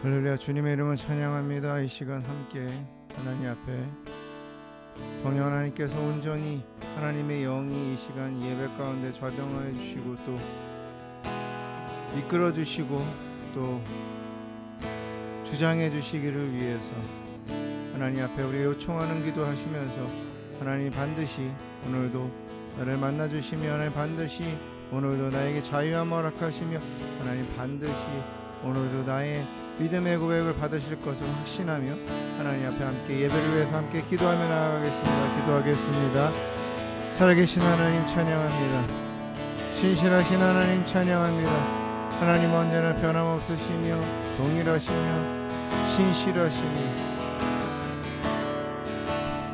할렐루야. 주님의 이름을 찬양합니다. 이 시간 함께 하나님 앞에 성령 하나님께서 온전히 하나님의 영이 이 시간 예배 가운데 좌정하여 주시고 또 이끌어 주시고 또 주장해 주시기를 위해서 하나님 앞에 우리 요청하는 기도하시면서 하나님 반드시 오늘도 나를 만나 주시며 하나님 반드시 오늘도 나에게 자유함을 허락하시며 하나님 반드시 오늘도 나의 믿음의 고백을 받으실 것을 확신하며 하나님 앞에 함께 예배를 위해서 함께 기도하며 나아가겠습니다. 기도하겠습니다. 살아계신 하나님 찬양합니다. 신실하신 하나님 찬양합니다. 하나님 언제나 변함없으시며 동일하시며 신실하시며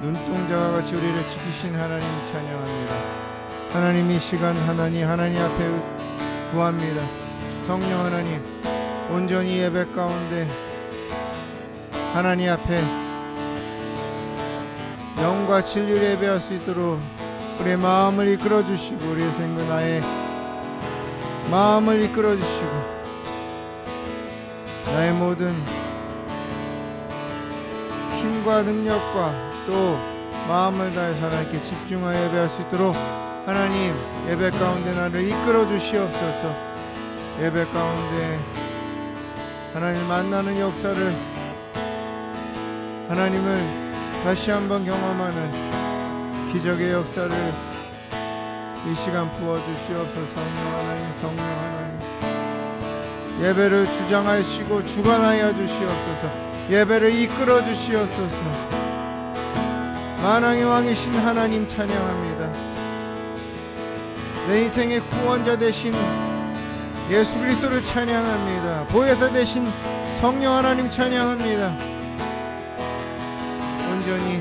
눈동자와 같이 우리를 지키신 하나님 찬양합니다. 하나님 이 시간 하나님 앞에 구합니다. 성령 하나님 온전히 예배 가운데 하나님 앞에 영과 진리를 예배할 수 있도록 우리의 마음을 이끌어 주시고 우리의 생각 나의 마음을 이끌어 주시고 나의 모든 힘과 능력과 또 마음을 다해 하나님께 집중하여 예배할 수 있도록 하나님 예배 가운데 나를 이끌어 주시옵소서. 예배 가운데 하나님 만나는 역사를 하나님을 다시 한번 경험하는 기적의 역사를 이 시간 부어주시옵소서. 성령 하나님 예배를 주장하시고 주관하여 주시옵소서. 예배를 이끌어 주시옵소서. 만왕의 왕이신 하나님 찬양합니다. 내 인생의 구원자 되신 예수 그리스도를 찬양합니다. 보혜사 되신 성령 하나님 찬양합니다. 온전히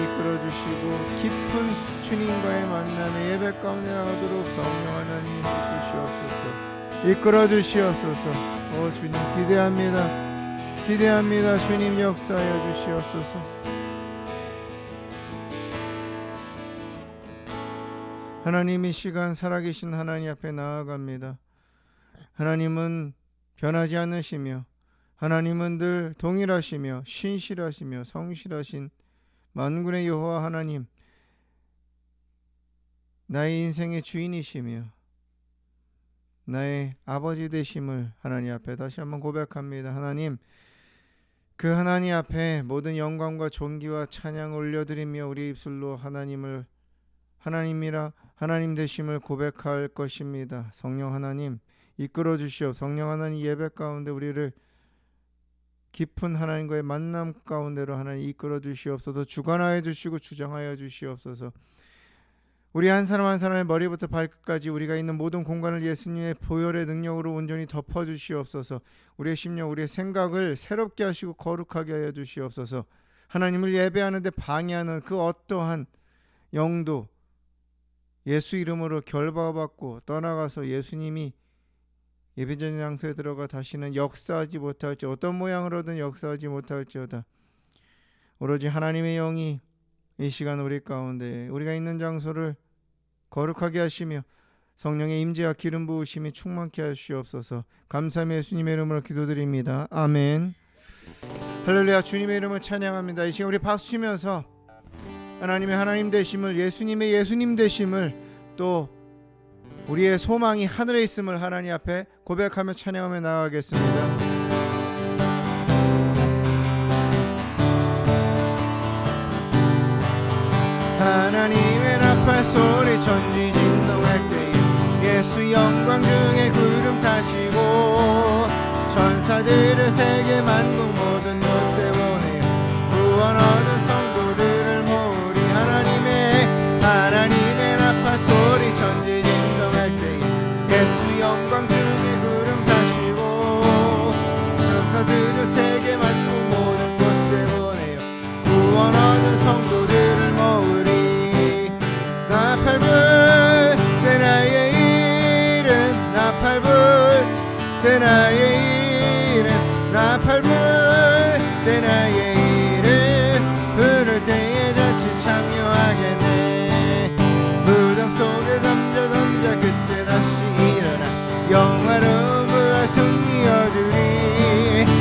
이끌어 주시고 깊은 주님과의 만남의 예배 가운데 나가도록 성령 하나님 이끄시옵소서. 이끌어 주시옵소서. 주님 기대합니다. 주님 역사하여 주시옵소서. 하나님 이 시간 살아계신 하나님 앞에 나아갑니다. 하나님은 변하지 않으시며 하나님은 늘 동일하시며 신실하시며 성실하신 만군의 여호와 하나님, 나의 인생의 주인이시며 나의 아버지 되심을 하나님 앞에 다시 한번 고백합니다. 하나님, 그 하나님 앞에 모든 영광과 존귀와 찬양을 올려드리며 우리 입술로 하나님을 하나님이라 하나님 되심을 고백할 것입니다. 성령 하나님 이끌어 주시옵. 성령 하나님 예배 가운데 우리를 깊은 하나님과의 만남 가운데로 하나님 이끌어 주시옵소서. 주관하여 주시고 주장하여 주시옵소서. 우리 한 사람 한 사람의 머리부터 발끝까지 우리가 있는 모든 공간을 예수님의 보혈의 능력으로 온전히 덮어 주시옵소서. 우리의 심령 우리의 생각을 새롭게 하시고 거룩하게 하여 주시옵소서. 하나님을 예배하는데 방해하는 그 어떠한 영도 예수 이름으로 결박받고 떠나가서 예수님이 예배전 장소에 들어가 다시는 역사하지 못할지 어떤 모양으로든 역사하지 못할지어다. 오로지 하나님의 영이 이 시간 우리 가운데 우리가 있는 장소를 거룩하게 하시며 성령의 임재와 기름 부으심이 충만케 하시옵소서. 감사하며 예수님의 이름으로 기도드립니다. 아멘. 할렐루야. 주님의 이름을 찬양합니다. 이 시간 우리 박수 치면서 하나님의 하나님 되심을 예수님의 예수님 되심을 또 우리의 소망이 하늘에 있음을 하나님 앞에 고백하며 찬양하며 나아가겠습니다. 하나님의 나팔 소리 천지 진동할 때에 예수 영광 중에 구름 타시고 천사들을 세계 만국 모든 곳에 보내어 구원 얻은 성도들을 모으리. 하나님의 나팔 소리 천지 진동할 때에 예수 영광 중에 구름 타시고 천사들을 세계 만국 모든 곳에 보내어 구원 얻은 성도들을 모으리. 나팔 불 때 나의 이름 나팔 불 때 나의 이름 나팔 불 때 나의 이름 부를 때에 잔치 참여하겠네. 무덤 속에 던져 그때 다시 일어나 영화로운 부활 승리 얻으리.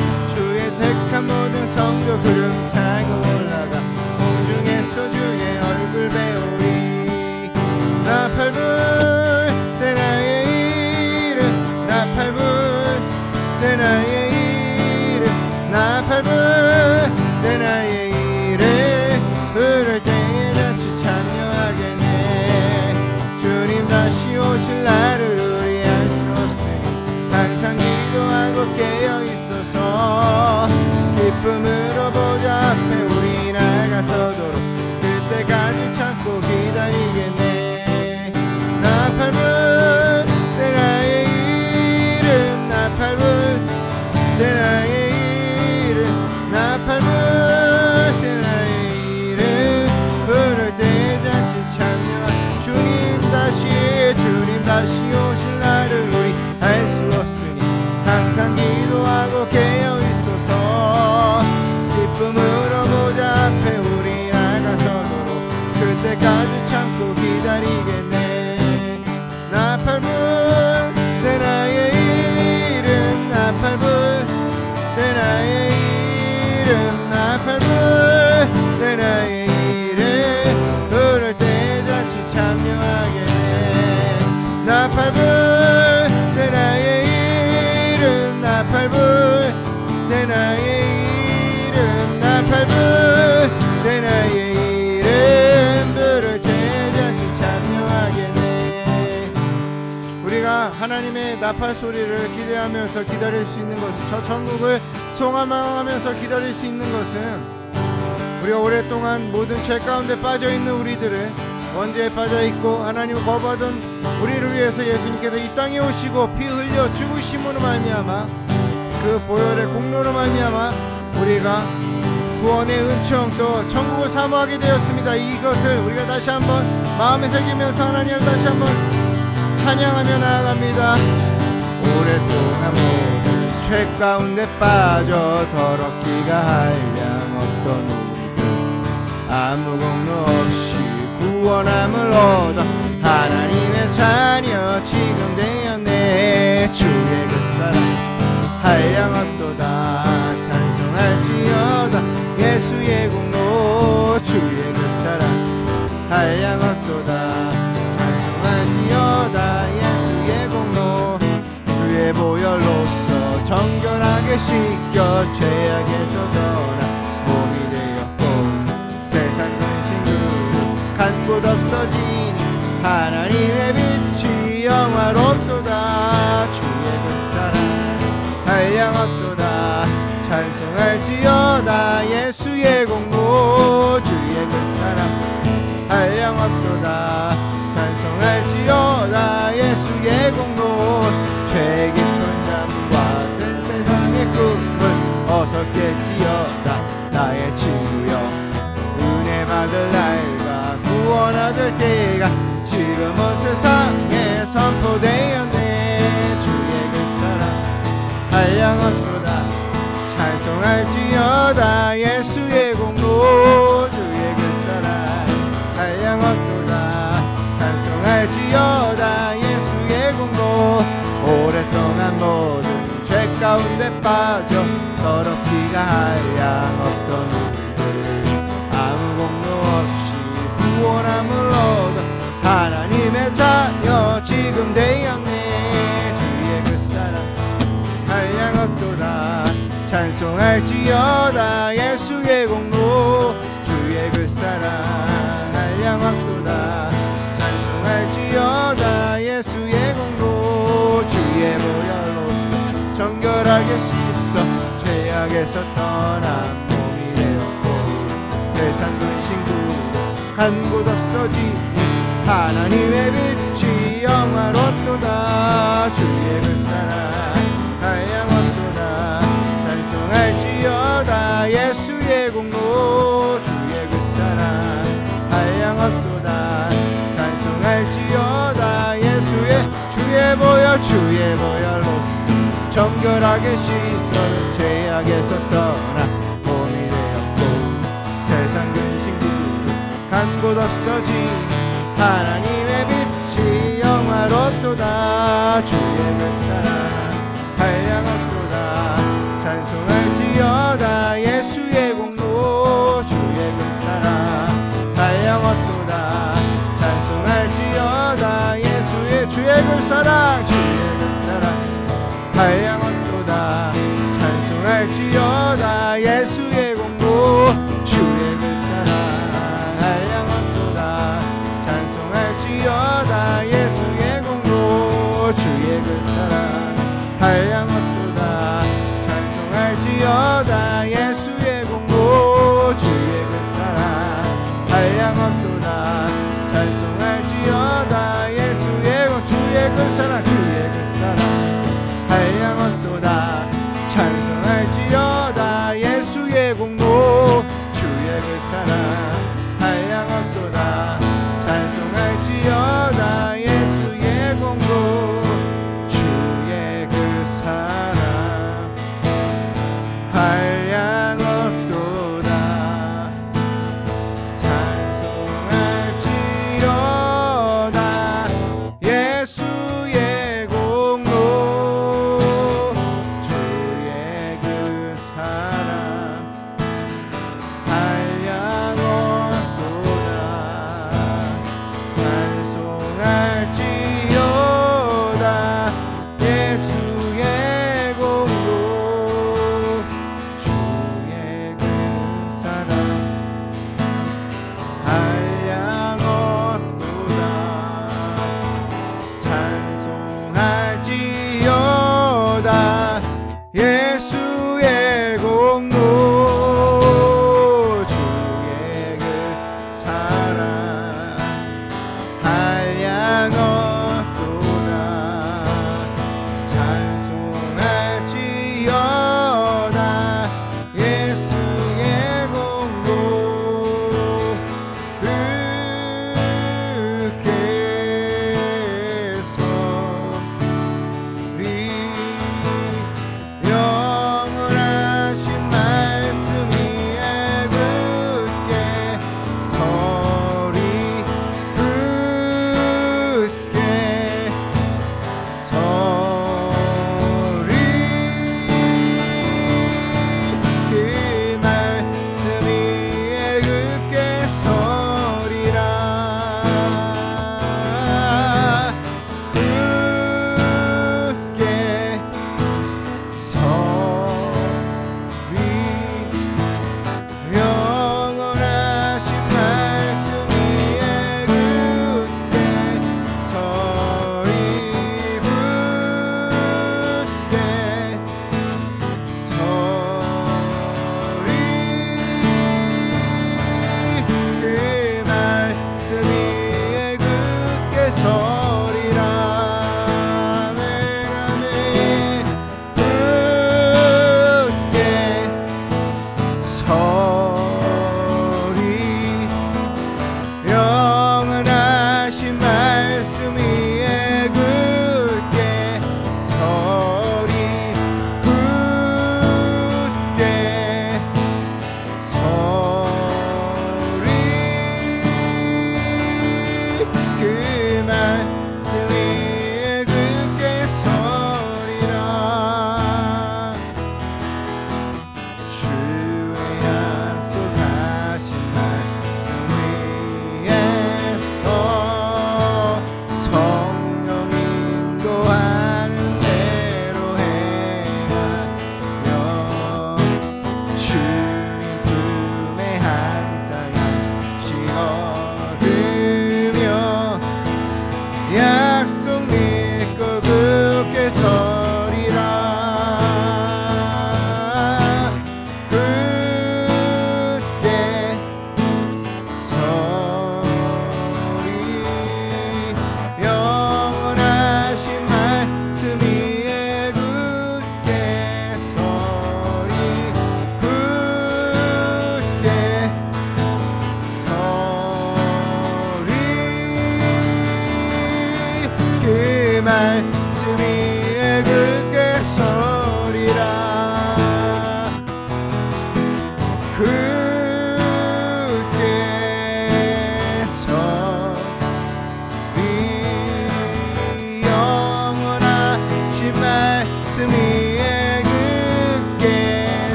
우리가 하나님의 나팔 소리를 기대하면서 기다릴 수 있는 것은, 저 천국을 소망하면서 기다릴 수 있는 것은, 우리가 오랫동안 모든 죄 가운데 빠져있는 우리들을, 원죄에 빠져있고 하나님을 거부하던 우리를 위해서 예수님께서 이 땅에 오시고 피 흘려 죽으심으로 말미암아, 그 보혈의 공로로 말미암아 우리가 구원의 은총, 또 천국을 사모하게 되었습니다. 이것을 우리가 다시 한번 마음에 새기면서 하나님을 다시 한번 찬양하며 나아갑니다. 오랫동안 모든 죄 가운데 빠져 더럽기가 한량 없던 우리들, 아무 공로 없이 구원함을 얻어 하나님의 자녀 지금 되었네. 주의 그 사랑 한량없도다. 찬송할지어다 예수의 공로. 주의 그 사랑 한량없도다. 찬송할지어다 예수의 공로. 주의 보혈로서 정결하게 씻겨 죄악에서 떠나 몸이 되었고, 세상 근심으로 간 곳 없어지니 하나님의 빛이 영화롭도다. 주의 그 사랑 한량없도다. 찬송할지어다 예수의 공로. 주의 그 사랑 한량없도다. 찬송할지어다 예수의 공로. 죄 깊은 잠과 같은 세상의 꿈을 어서 깰지어다 나의 친구여. 은혜 받을 날과 구원 얻을 때가 지금 온 세상에 선포되었네. 주의 그 사랑 한량없도다. 찬송할지어다 예수의 공로. 주의 그 사랑 한량없도다. 찬송할지어다 예수의 공로. 오랫동안 모든 죄 가운데 빠져 더럽기가 한량 없던 우리들, 아무 공로 없이 구원함을 얻어 하나님의 자녀 지금 되었네. 주의 그 사랑 한량없도다. 찬송할지어다 예수의 공로. 주의 그 사랑 한량없도다. 찬송할지어다 예수의 공로. 주의 보혈로서 정결하게 씻어 죄악에서 떠난 몸이 되었고, 세상 근심으로 간 곳 없어지니 하나님의 빛이 영화롭도다. 주의 그 사랑 한량없도다. 찬송할지어다 예수의 공로. 주의 그 사랑 한량없도다. 찬송할지어다 예수의 주의 보혈로서 정결하게 씻어 죄악에서 떠나 몸이 되었고, 세상 근심으로 간 곳 없어지니 하나님의 빛이 영화롭도다. 주의 그 사랑 한량없도다. 찬송할지어다 예수의 공로. 주의 그 사랑 한량없도다. 찬송할지어다 예수의 주의 그 사랑. 주의 그 사랑 한량없도다. 찬송할지어다 예수의 공로. 주의 그 사랑 한량없도다. 찬송할지어다 예수의 공로. 주의 그 사랑 한량없도다. 찬송할지어다 예수의 공로. 주의 그 사랑 한량없도다. 찬송할지어다 예수의 공로. 주의 그 사랑 주의 그 사랑 한량없도다. 찬송할지어다 예수의 공로. 주의 그 사랑 한량없도다. 찬송할지어다 예수의 공로. 주의 그 사랑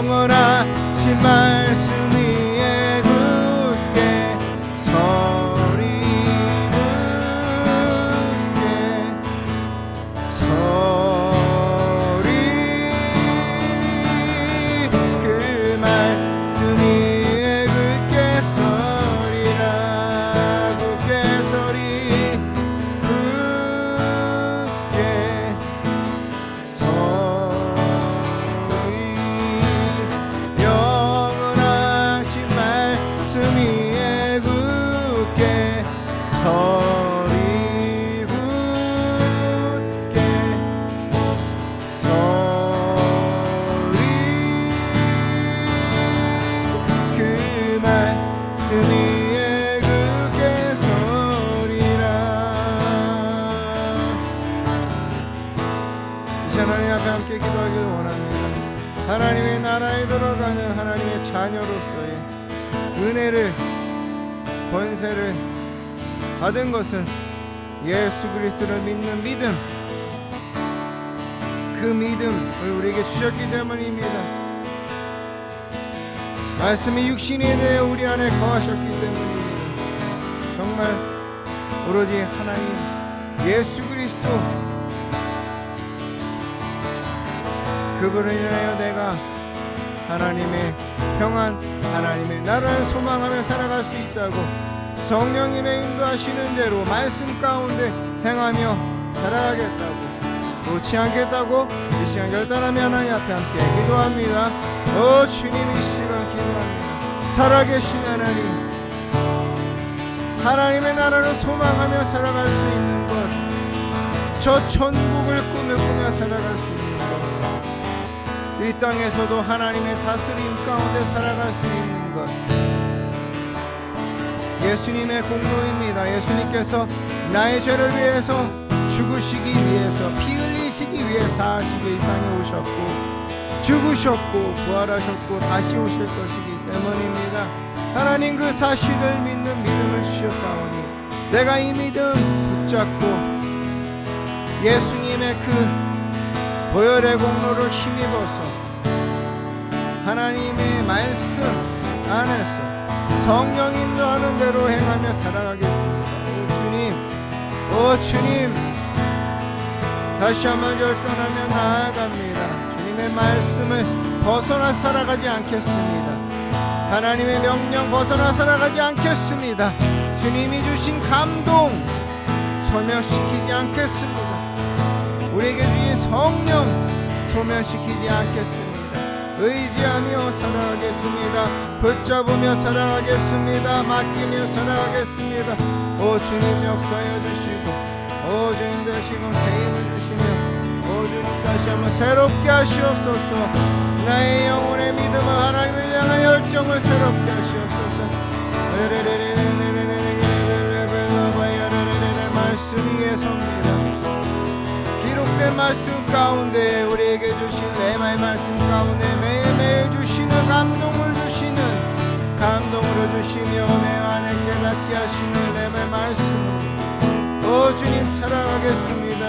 영원하신 말씀 위에 굳게 서리 그 말씀 위에 굳게 서리라 굳게 서리 굳게 서리 영원하신 말씀 위에 굳게 서리 굳게 서리 그 말씀 위에 굳게 서리라. 이제 하나님 앞에 함께 기도하기를 원합니다. 하나님의 나라에 들어가는 하나님의 자녀로서의 은혜를 권세를 받은 것은 예수 그리스도를 믿는 믿음, 그 믿음을 우리에게 주셨기 때문입니다. 말씀이 육신이 되어 우리 안에 거하셨기 때문입니다. 정말 오로지 하나님 예수 그리스도 그분을 인하여 내가 하나님의 평안, 하나님의 나라를 소망하며 살아갈 수 있다고 성령님의 인도하시는 대로 말씀 가운데 행하며 살아가겠다고 놓지 않겠다고 이 시간 결단하며 하나님 앞에 함께 기도합니다. 주님 이 시간 기도합니다. 살아계신 하나님, 하나님의 나라를 소망하며 살아갈 수 있는 것, 저 천국을 꾸며 살아갈 수 있는 것, 이 땅에서도 하나님의 다스림 가운데 살아갈 수 있는 것, 예수님의 공로입니다. 예수님께서 나의 죄를 위해서 죽으시기 위해서 피 흘리시기 위해 사시고 이 땅에 오셨고 죽으셨고 부활하셨고 다시 오실 것이기 때문입니다. 하나님 그 사실을 믿는 믿음을 주셨사오니 내가 이 믿음 붙잡고 예수님의 그 보혈의 공로를 힘입어서 하나님의 말씀 안에서 성령 인도하는 대로 행하며 살아가겠습니다. 오 주님 다시 한번 결단하며 나아갑니다. 주님의 말씀을 벗어나 살아가지 않겠습니다. 하나님의 명령 벗어나 살아가지 않겠습니다. 주님이 주신 감동 소멸시키지 않겠습니다. 우리에게 주신 성령 소멸시키지 않겠습니다. 의지하며 살아가겠습니다. 붙잡으며 살아가겠습니다. 맡기며 살아가겠습니다. 오 주님 역사해 주시고 오 주님 다시금 새 힘을 주시며 오 주님 다시 한번 새롭게 하시옵소서. 나의 영혼의 믿음을 하나님을 향한 열정을 새롭게 하시옵소서. 말씀 위에 섭니다. 기록된 말씀 가운데 우리에게 주신 레마의 말씀 가운데 매일매일 주시는 감동을 주시는 감동으로 주시며 내 안에 깨닫게 하시는 레마의 말씀으로 오 주님 살아가겠습니다.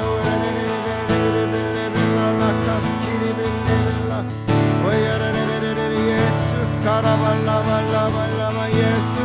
예수 가라발라발라발라마 예수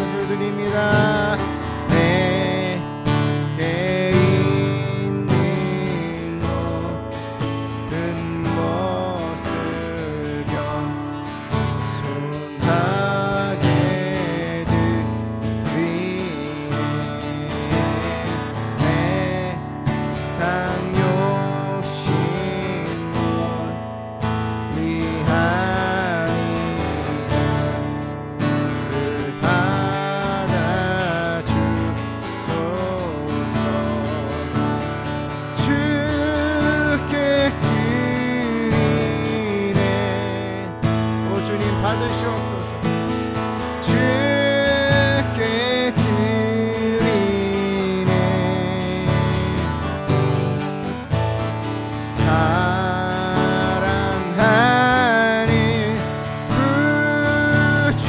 것을 드립니다. 내게 있는 모든 것을 겸손하게 드리네. 세상 욕심을 위하리라. 받아주소서. 주께 드리네. 오 주님 받으시옵소서. 주께 드리네. 사랑하는 그 주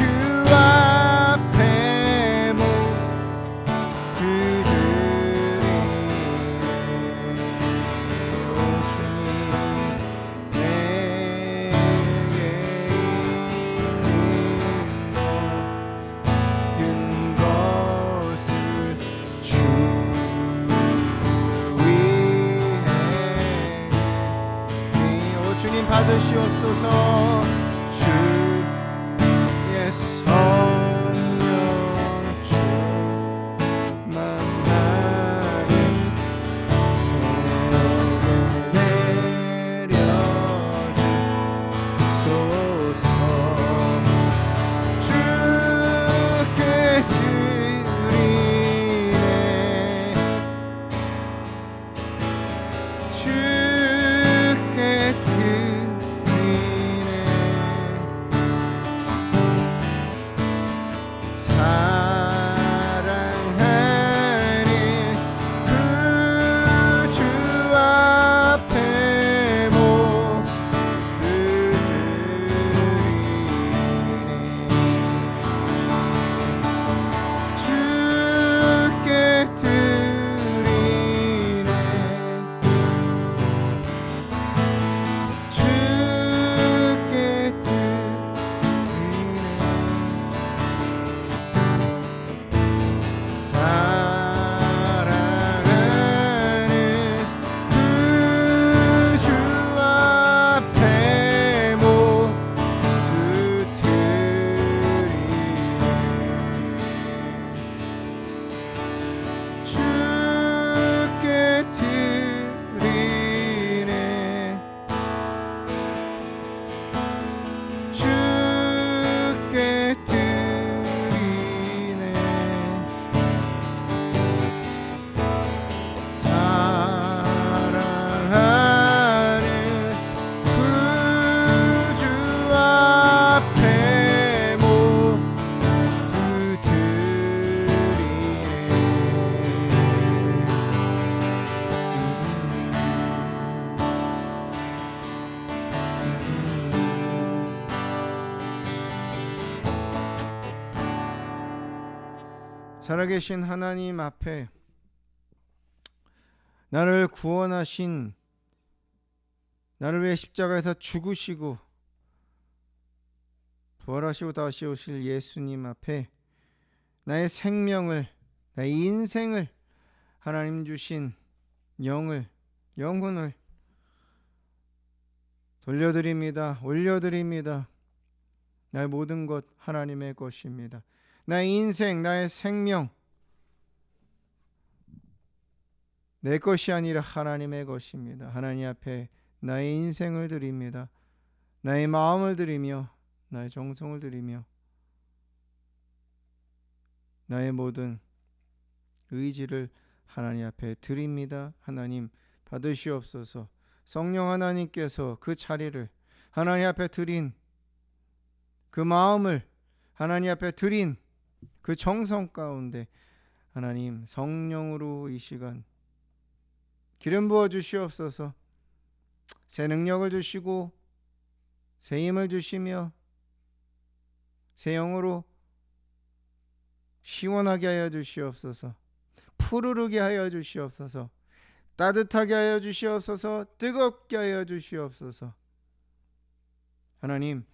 앞에 모두 드리네. 오 주님 내게 있는 모든 것을 주 위에 오 주님 받으시옵소서. 주의 성령 충만하게 내려주소서. 주께 드리네. 주께 드리네. 사랑하는 그 주 앞에 모두 드리네. 주께 드리네. 주께 드리네. 사랑하는 그 주 앞에 모두 드리네. 주께 드리네. 주께 드리네. 사랑하는 그 주 앞에 모두 살아계신 하나님 앞에 나를 구원하신, 나를 위해 십자가에서 죽으시고 부활하시고 다시 오실 예수님 앞에 나의 생명을, 나의 인생을, 하나님 주신 영혼을 돌려드립니다. 올려드립니다. 나의 모든 것 하나님의 것입니다. 나의 인생, 나의 생명 내 것이 아니라 하나님의 것입니다. 하나님 앞에 나의 인생을 드립니다. 나의 마음을 드리며 나의 정성을 드리며 나의 모든 의지를 하나님 앞에 드립니다. 하나님 받으시옵소서. 성령 하나님께서 그 자리를 하나님 앞에 드린 그 마음을 하나님 앞에 드린 그 정성 가운데 하나님 성령으로 이 시간 기름 부어 주시옵소서. 새 능력을 주시고 새 힘을 주시며 새 영으로 시원하게 하여 주시옵소서. 푸르르게 하여 주시옵소서. 따뜻하게 하여 주시옵소서. 뜨겁게 하여 주시옵소서. 하나님,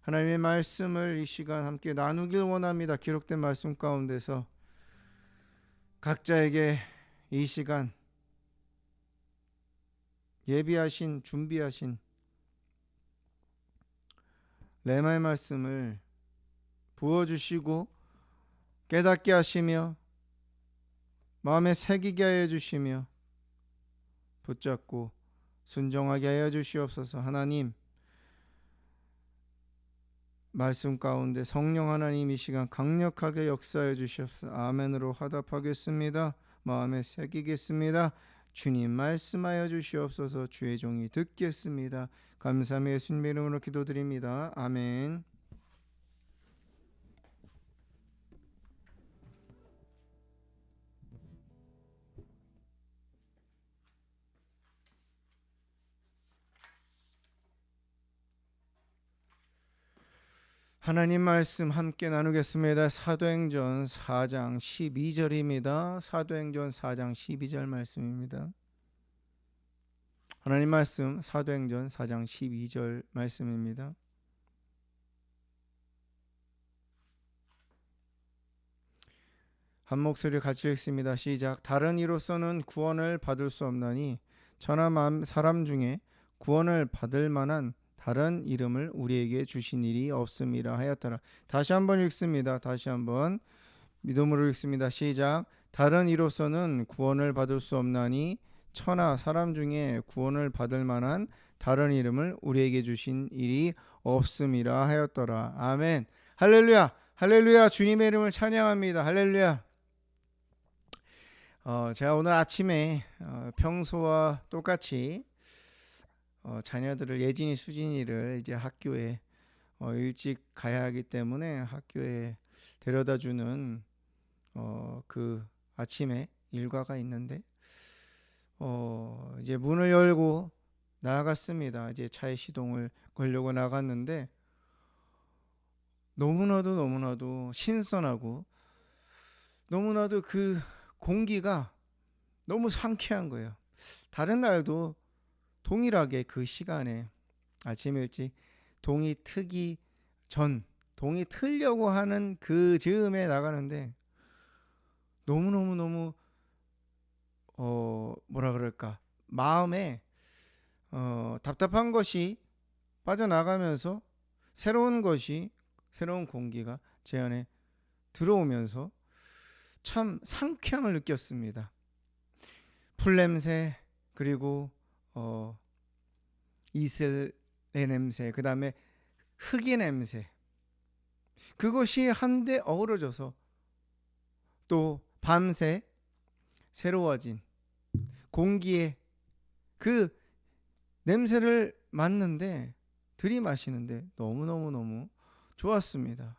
하나님의 말씀을 이 시간 함께 나누길 원합니다. 기록된 말씀 가운데서 각자에게 이 시간 예비하신 준비하신 레마의 말씀을 부어주시고 깨닫게 하시며 마음에 새기게 하여 주시며 붙잡고 순종하게 하여 주시옵소서. 하나님, 말씀 가운데 성령 하나님 이 시간 강력하게 역사해 주시옵소서. 아멘으로 화답하겠습니다. 마음에 새기겠습니다. 주님 말씀하여 주시옵소서. 주의 종이 듣겠습니다. 감사함의 예수님의 이름으로 기도드립니다. 아멘. 하나님 말씀 함께 나누겠습니다. 사도행전 4장 12절입니다. 사도행전 4장 12절 말씀입니다. 하나님 말씀 사도행전 4장 12절 말씀입니다. 한 목소리 같이 읽습니다. 시작. 다른 이로서는 구원을 받을 수 없나니 천하 사람 중에 구원을 받을 만한 다른 이름을 우리에게 주신 일이 없음이라 하였더라. 다시 한번 읽습니다. 다시 한번 믿음으로 읽습니다. 시작. 다른 이로서는 구원을 받을 수 없나니 천하 사람 중에 구원을 받을 만한 다른 이름을 우리에게 주신 일이 없음이라 하였더라. 아멘. 할렐루야. 할렐루야. 주님의 이름을 찬양합니다. 할렐루야. 제가 오늘 아침에 평소와 똑같이 자녀들을 예진이 수진이를 이제 학교에 일찍 가야 하기 때문에 학교에 데려다주는 그 아침에 일과가 있는데 이제 문을 열고 나갔습니다. 이제 차에 시동을 걸려고 나갔는데 너무나도 신선하고 너무나도 그 공기가 너무 상쾌한 거예요. 다른 날도 동일하게 그 시간에 아침 일찍 동이 트기 전 동이 틀려고 하는 그 즈음에 나가는데 너무 뭐라 그럴까 마음에 답답한 것이 빠져나가면서 새로운 공기가 제 안에 들어오면서 참 상쾌함을 느꼈습니다. 풀 냄새 그리고 이슬의 냄새, 그 다음에 흙의 냄새, 그것이 한데 어우러져서 또 밤새 새로워진 공기에 그 냄새를 맡는데 들이마시는데 너무 좋았습니다.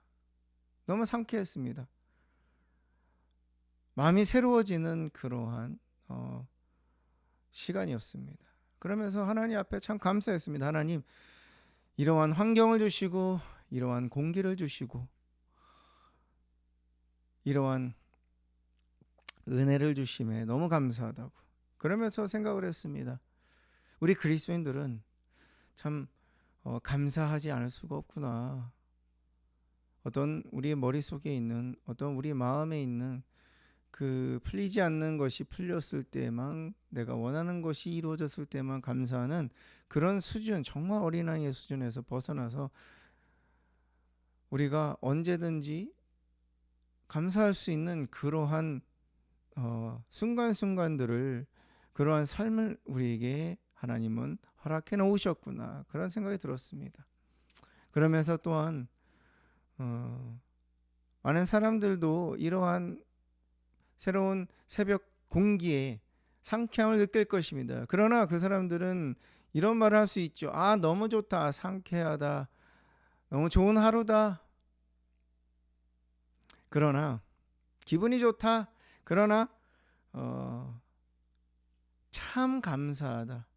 너무 상쾌했습니다. 마음이 새로워지는 그러한 시간이었습니다. 그러면서 하나님 앞에 참 감사했습니다. 하나님, 이러한 환경을 주시고 이러한 공기를 주시고 이러한 은혜를 주심에 너무 감사하다고 그러면서 생각을 했습니다. 우리 그리스도인들은 참 감사하지 않을 수가 없구나. 어떤 우리 머릿속에 있는 어떤 우리 마음에 있는 그 풀리지 않는 것이 풀렸을 때만, 내가 원하는 것이 이루어졌을 때만 감사하는 그런 수준, 정말 어린아이의 수준에서 벗어나서 우리가 언제든지 감사할 수 있는 그러한 순간순간들을, 그러한 삶을 우리에게 하나님은 허락해 놓으셨구나, 그런 생각이 들었습니다. 그러면서 또한 많은 사람들도 이러한 새로운 새벽 공기에 상쾌함을 느낄 것입니다. 그러나 그 사람들은 이런 말을 할 수 있죠. 아, 너무 좋다, 상쾌하다, 너무 좋은 하루다. 그러나 기분이 좋다. 그러나 참 감사하다.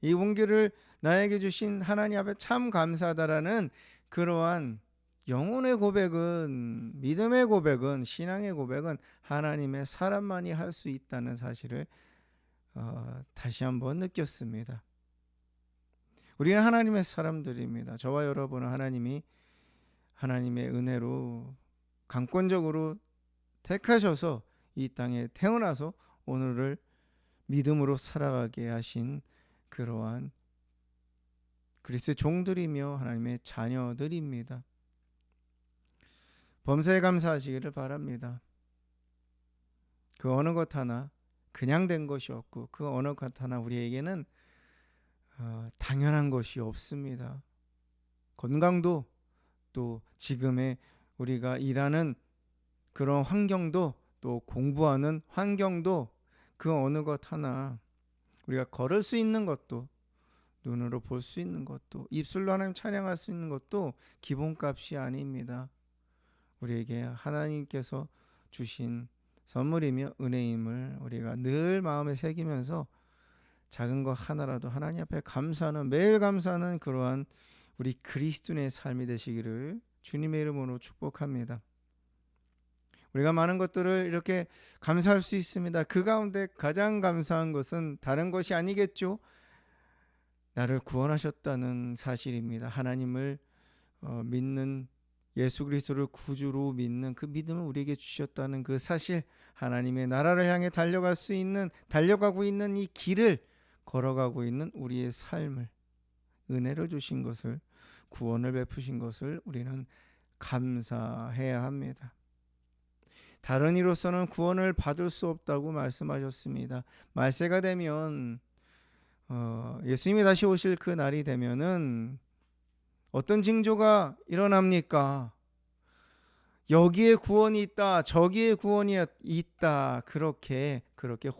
이 공기를 나에게 주신 하나님 앞에 참 감사하다라는 그러한 영혼의 고백은, 믿음의 고백은, 신앙의 고백은 하나님의 사람만이 할 수 있다는 사실을 다시 한번 느꼈습니다. 우리는 하나님의 사람들입니다. 저와 여러분은 하나님이 하나님의 은혜로 강권적으로 택하셔서 이 땅에 태어나서 오늘을 믿음으로 살아가게 하신 그러한 그리스도의 종들이며 하나님의 자녀들입니다. 범사에 감사하시기를 바랍니다. 그 어느 것 하나 그냥 된 것이 없고 그 어느 것 하나 우리에게는 당연한 것이 없습니다. 건강도 또 지금의 우리가 일하는 그런 환경도 또 공부하는 환경도 그 어느 것 하나 우리가 걸을 수 있는 것도 눈으로 볼 수 있는 것도 입술로 하나님 찬양할 수 있는 것도 기본값이 아닙니다. 우리에게 하나님께서 주신 선물이며 은혜임을 우리가 늘 마음에 새기면서 작은 것 하나라도 하나님 앞에 감사하는 매일 감사하는 그러한 우리 그리스도인의 삶이 되시기를 주님의 이름으로 축복합니다. 우리가 많은 것들을 이렇게 감사할 수 있습니다. 그 가운데 가장 감사한 것은 다른 것이 아니겠죠. 나를 구원하셨다는 사실입니다. 하나님을 믿는 예수 그리스도를 구주로 믿는 그 믿음을 우리에게 주셨다는 그 사실, 하나님의 나라를 향해 달려가고 있는 이 길을 걸어가고 있는 우리의 삶을 은혜를 주신 것을, 구원을 베푸신 것을 우리는 감사해야 합니다. 다른 이로서는 구원을 받을 수 없다고 말씀하셨습니다. 말세가 되면 예수님이 다시 오실 그 날이 되면은 어떤 징조가 일어납니까? 여기에 구원이 있다, 저기에 구원이 있다, 그렇게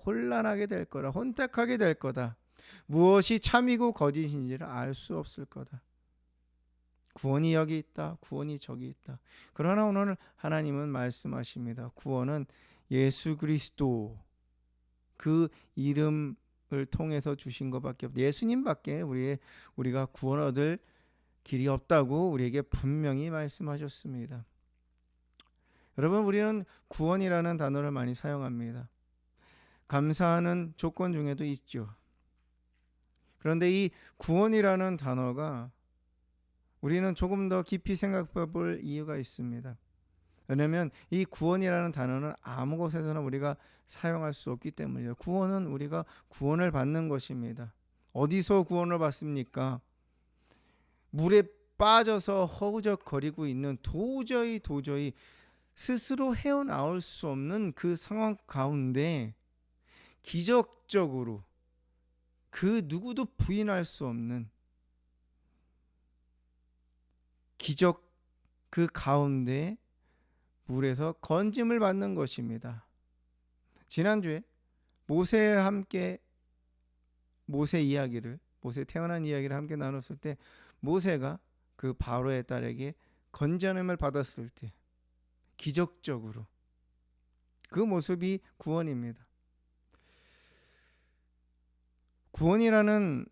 혼란하게 될 거다, 혼탁하게 될 거다. 무엇이 참이고 거짓인지를 알 수 없을 거다. 구원이 여기 있다, 구원이 저기 있다. 그러나 오늘 하나님은 말씀하십니다. 구원은 예수 그리스도 그 이름을 통해서 주신 것밖에 없다. 예수님밖에 우리가 구원 얻을 길이 없다고 우리에게 분명히 말씀하셨습니다. 여러분, 우리는 구원이라는 단어를 많이 사용합니다. 감사하는 조건 중에도 있죠. 그런데 이 구원이라는 단어가 우리는 조금 더 깊이 생각해 볼 이유가 있습니다. 왜냐하면 이 구원이라는 단어는 아무 곳에서나 우리가 사용할 수 없기 때문이에요. 구원은 우리가 구원을 받는 것입니다. 어디서 구원을 받습니까? 물에 빠져서 허우적거리고 있는 도저히 스스로 헤어나올 수 없는 그 상황 가운데 기적적으로 그 누구도 부인할 수 없는 기적, 그 가운데 물에서 건짐을 받는 것입니다. 지난주에 모세와 함께 모세 태어난 이야기를 함께 나눴을 때 모세가 그 바로의 딸에게 건져냄을 받았을 때 기적적으로 그 모습이 구원입니다. 구원이라는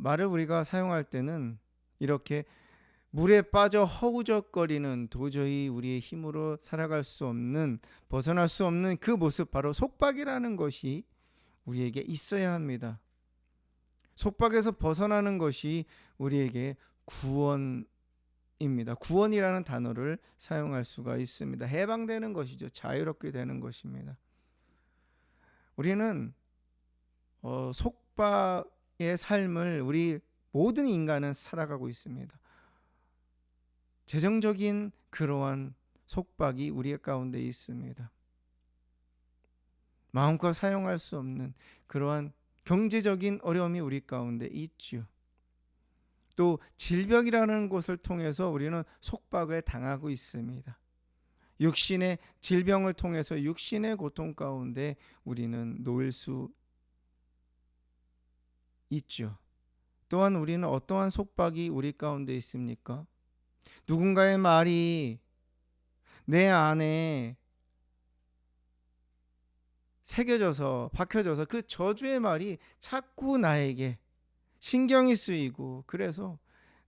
말을 우리가 사용할 때는 이렇게 물에 빠져 허우적거리는 도저히 우리의 힘으로 살아갈 수 없는, 벗어날 수 없는 그 모습, 바로 속박이라는 것이 우리에게 있어야 합니다. 속박에서 벗어나는 것이 우리에게 구원입니다. 구원이라는 단어를 사용할 수가 있습니다. 해방되는 것이죠. 자유롭게 되는 것입니다. 우리는 속박의 삶을 우리 모든 인간은 살아가고 있습니다. 재정적인 그러한 속박이 우리 가운데 있습니다. 마음껏 사용할 수 없는 그러한 경제적인 어려움이 우리 가운데 있죠. 또 질병이라는 것을 통해서 우리는 속박을 당하고 있습니다. 육신의 질병을 통해서 육신의 고통 가운데 우리는 놓일 수 있죠. 또한 우리는 어떠한 속박이 우리 가운데 있습니까? 누군가의 말이 내 안에 새겨져서 박혀져서 그 저주의 말이 자꾸 나에게 신경이 쓰이고, 그래서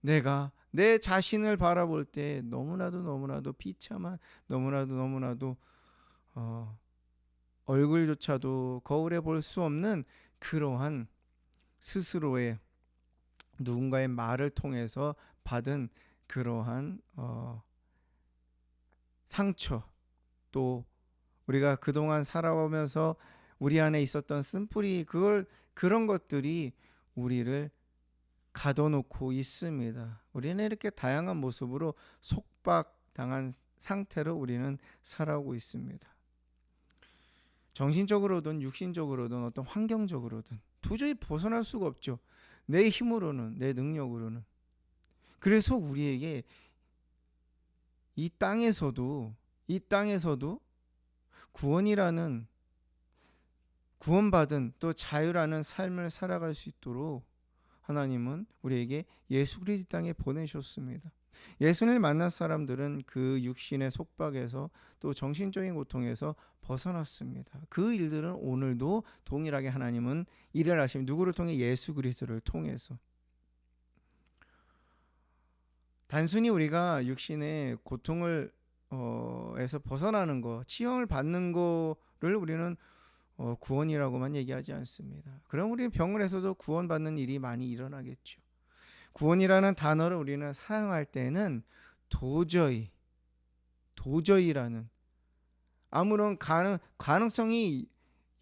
내가 내 자신을 바라볼 때 너무나도 비참한, 너무나도 얼굴조차도 거울에 볼 수 없는 그러한 스스로의 누군가의 말을 통해서 받은 그러한 상처, 또 우리가 그동안 살아오면서 우리 안에 있었던 쓴뿌리, 그런 것들이 우리를 가둬놓고 있습니다. 우리는 이렇게 다양한 모습으로 속박당한 상태로 우리는 살아오고 있습니다. 정신적으로든 육신적으로든 어떤 환경적으로든 도저히 벗어날 수가 없죠. 내 힘으로는, 내 능력으로는. 그래서 우리에게 이 땅에서도 구원이라는, 구원받은 또 자유라는 삶을 살아갈 수 있도록 하나님은 우리에게 예수 그리스도 땅에 보내셨습니다. 예수를 만난 사람들은 그 육신의 속박에서 또 정신적인 고통에서 벗어났습니다. 그 일들은 오늘도 동일하게 하나님은 일을 하시면 누구를 통해? 예수 그리스도를 통해서. 단순히 우리가 육신의 고통을 에서 벗어나는 거, 치유를 받는 거를 우리는 구원이라고만 얘기하지 않습니다. 그럼 우리 병원에서도 구원받는 일이 많이 일어나겠죠. 구원이라는 단어를 우리는 사용할 때는 도저히라는 아무런 가능성이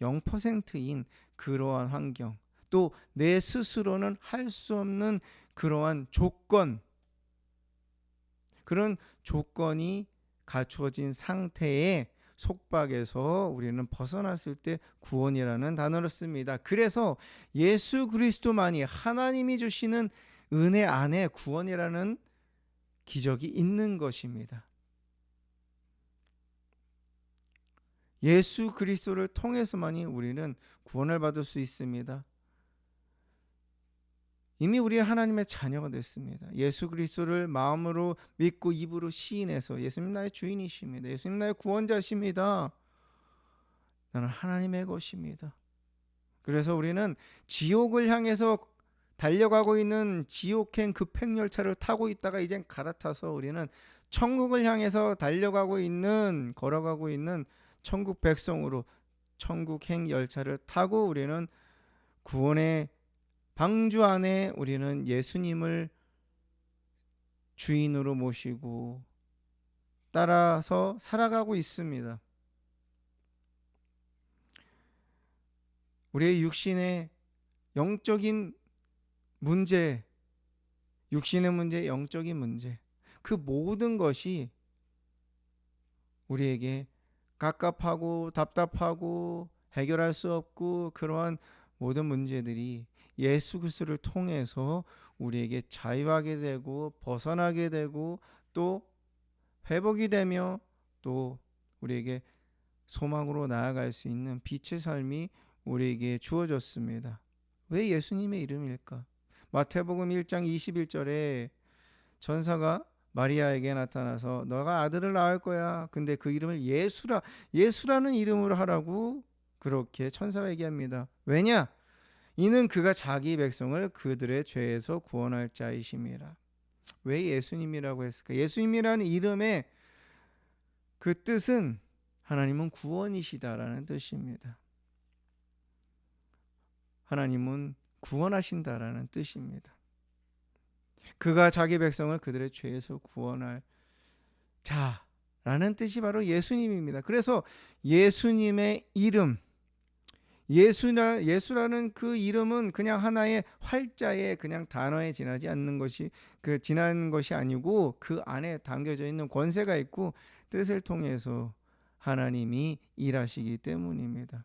0%인 그러한 환경, 또 내 스스로는 할 수 없는 그러한 그런 조건이 갖추어진 상태의 속박에서 우리는 벗어났을 때 구원이라는 단어를 씁니다. 그래서 예수 그리스도만이 하나님이 주시는 은혜 안에 구원이라는 기적이 있는 것입니다. 예수 그리스도를 통해서만이 우리는 구원을 받을 수 있습니다. 이미 우리는 하나님의 자녀가 됐습니다. 예수 그리스도를 마음으로 믿고 입으로 시인해서 예수님 나의 주인이십니다. 예수님 나의 구원자십니다. 나는 하나님의 것입니다. 그래서 우리는 지옥을 향해서 달려가고 있는 지옥행 급행열차를 타고 있다가 이젠 갈아타서 우리는 천국을 향해서 걸어가고 있는 천국 백성으로 천국행 열차를 타고 우리는 구원의 방주 안에 우리는 예수님을 주인으로 모시고 따라서 살아가고 있습니다. 우리의 육신의 영적인 문제, 영적인 문제, 그 모든 것이 우리에게 갑갑하고 답답하고 해결할 수 없고 그러한 모든 문제들이 예수 그리스도를 통해서 우리에게 자유하게 되고 벗어나게 되고 또 회복이 되며 또 우리에게 소망으로 나아갈 수 있는 빛의 삶이 우리에게 주어졌습니다. 왜 예수님의 이름일까? 마태복음 1장 21절에 천사가 마리아에게 나타나서 너가 아들을 낳을 거야. 근데 그 이름을 예수라는 이름으로 하라고 그렇게 천사가 얘기합니다. 왜냐? 이는 그가 자기 백성을 그들의 죄에서 구원할 자이심이라. 왜 예수님이라고 했을까? 예수님이라는 이름의 그 뜻은 하나님은 구원이시다라는 뜻입니다. 하나님은 구원하신다라는 뜻입니다. 그가 자기 백성을 그들의 죄에서 구원할 자라는 뜻이 바로 예수님입니다. 그래서 예수님의 이름, 예수라는 그 이름은 그냥 하나의 활자의 그냥 단어에 지난 것이 아니고 그 안에 담겨져 있는 권세가 있고 뜻을 통해서 하나님이 일하시기 때문입니다.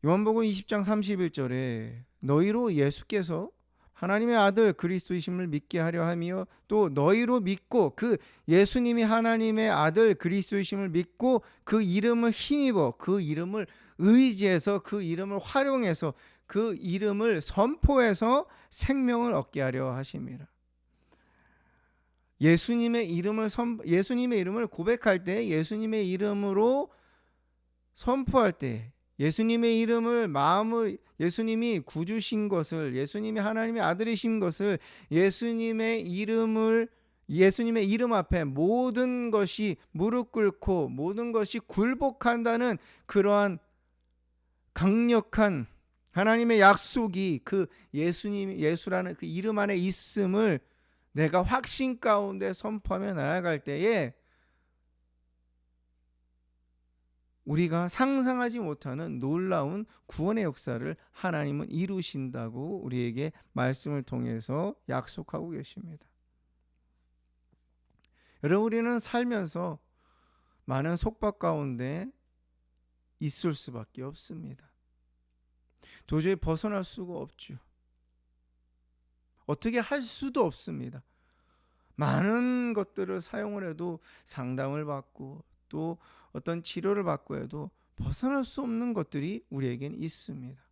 요한복음 20장 31절에 너희로 예수께서 하나님의 아들 그리스도이심을 믿게 하려 하며 또 너희로 믿고 그 예수님이 하나님의 아들 그리스도이심을 믿고 그 이름을 힘입어 그 이름을 의지해서 그 이름을 활용해서 그 이름을 선포해서 생명을 얻게 하려 하심이라. 예수님의 이름을 고백할 때, 예수님의 이름으로 선포할 때, 예수님의 이름을 예수님이 구주신 것을, 예수님이 하나님의 아들이신 것을, 예수님의 이름 앞에 모든 것이 무릎 꿇고 모든 것이 굴복한다는 그러한 강력한 하나님의 약속이 그 예수라는 그 이름 안에 있음을 내가 확신 가운데 선포하며 나아갈 때에 우리가 상상하지 못하는 놀라운 구원의 역사를 하나님은 이루신다고 우리에게 말씀을 통해서 약속하고 계십니다. 여러분, 우리는 살면서 많은 속박 가운데 있을 수밖에 없습니다. 도저히 벗어날 수가 없죠. 어떻게 할 수도 없습니다. 많은 것들을 사용을 해도, 상담을 받고 또 어떤 치료를 받고 해도 벗어날 수 없는 것들이 우리에게는 있습니다.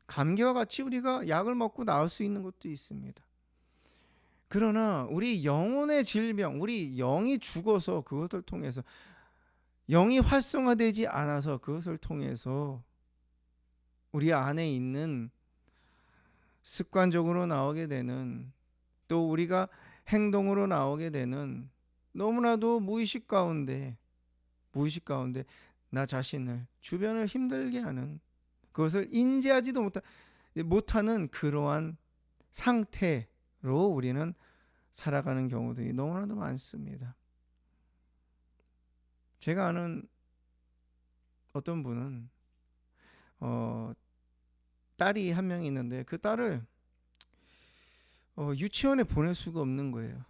감기와 같이 우리가 약을 먹고 나을 수 있는 것도 있습니다. 그러나 우리 영혼의 질병, 우리 영이 죽어서 그것을 통해서, 영이 활성화되지 않아서 그것을 통해서 우리 안에 있는 습관적으로 나오게 되는, 또 우리가 행동으로 나오게 되는, 너무나도 무의식 가운데 나 자신을, 주변을 힘들게 하는, 그것을 인지하지도 못하는 그러한 상태로 우리는 살아가는 경우들이 너무나도 많습니다. 제가 아는 어떤 분은 딸이 한 명이 있는데 그 딸을 유치원에 보낼 수가 없는 거예요.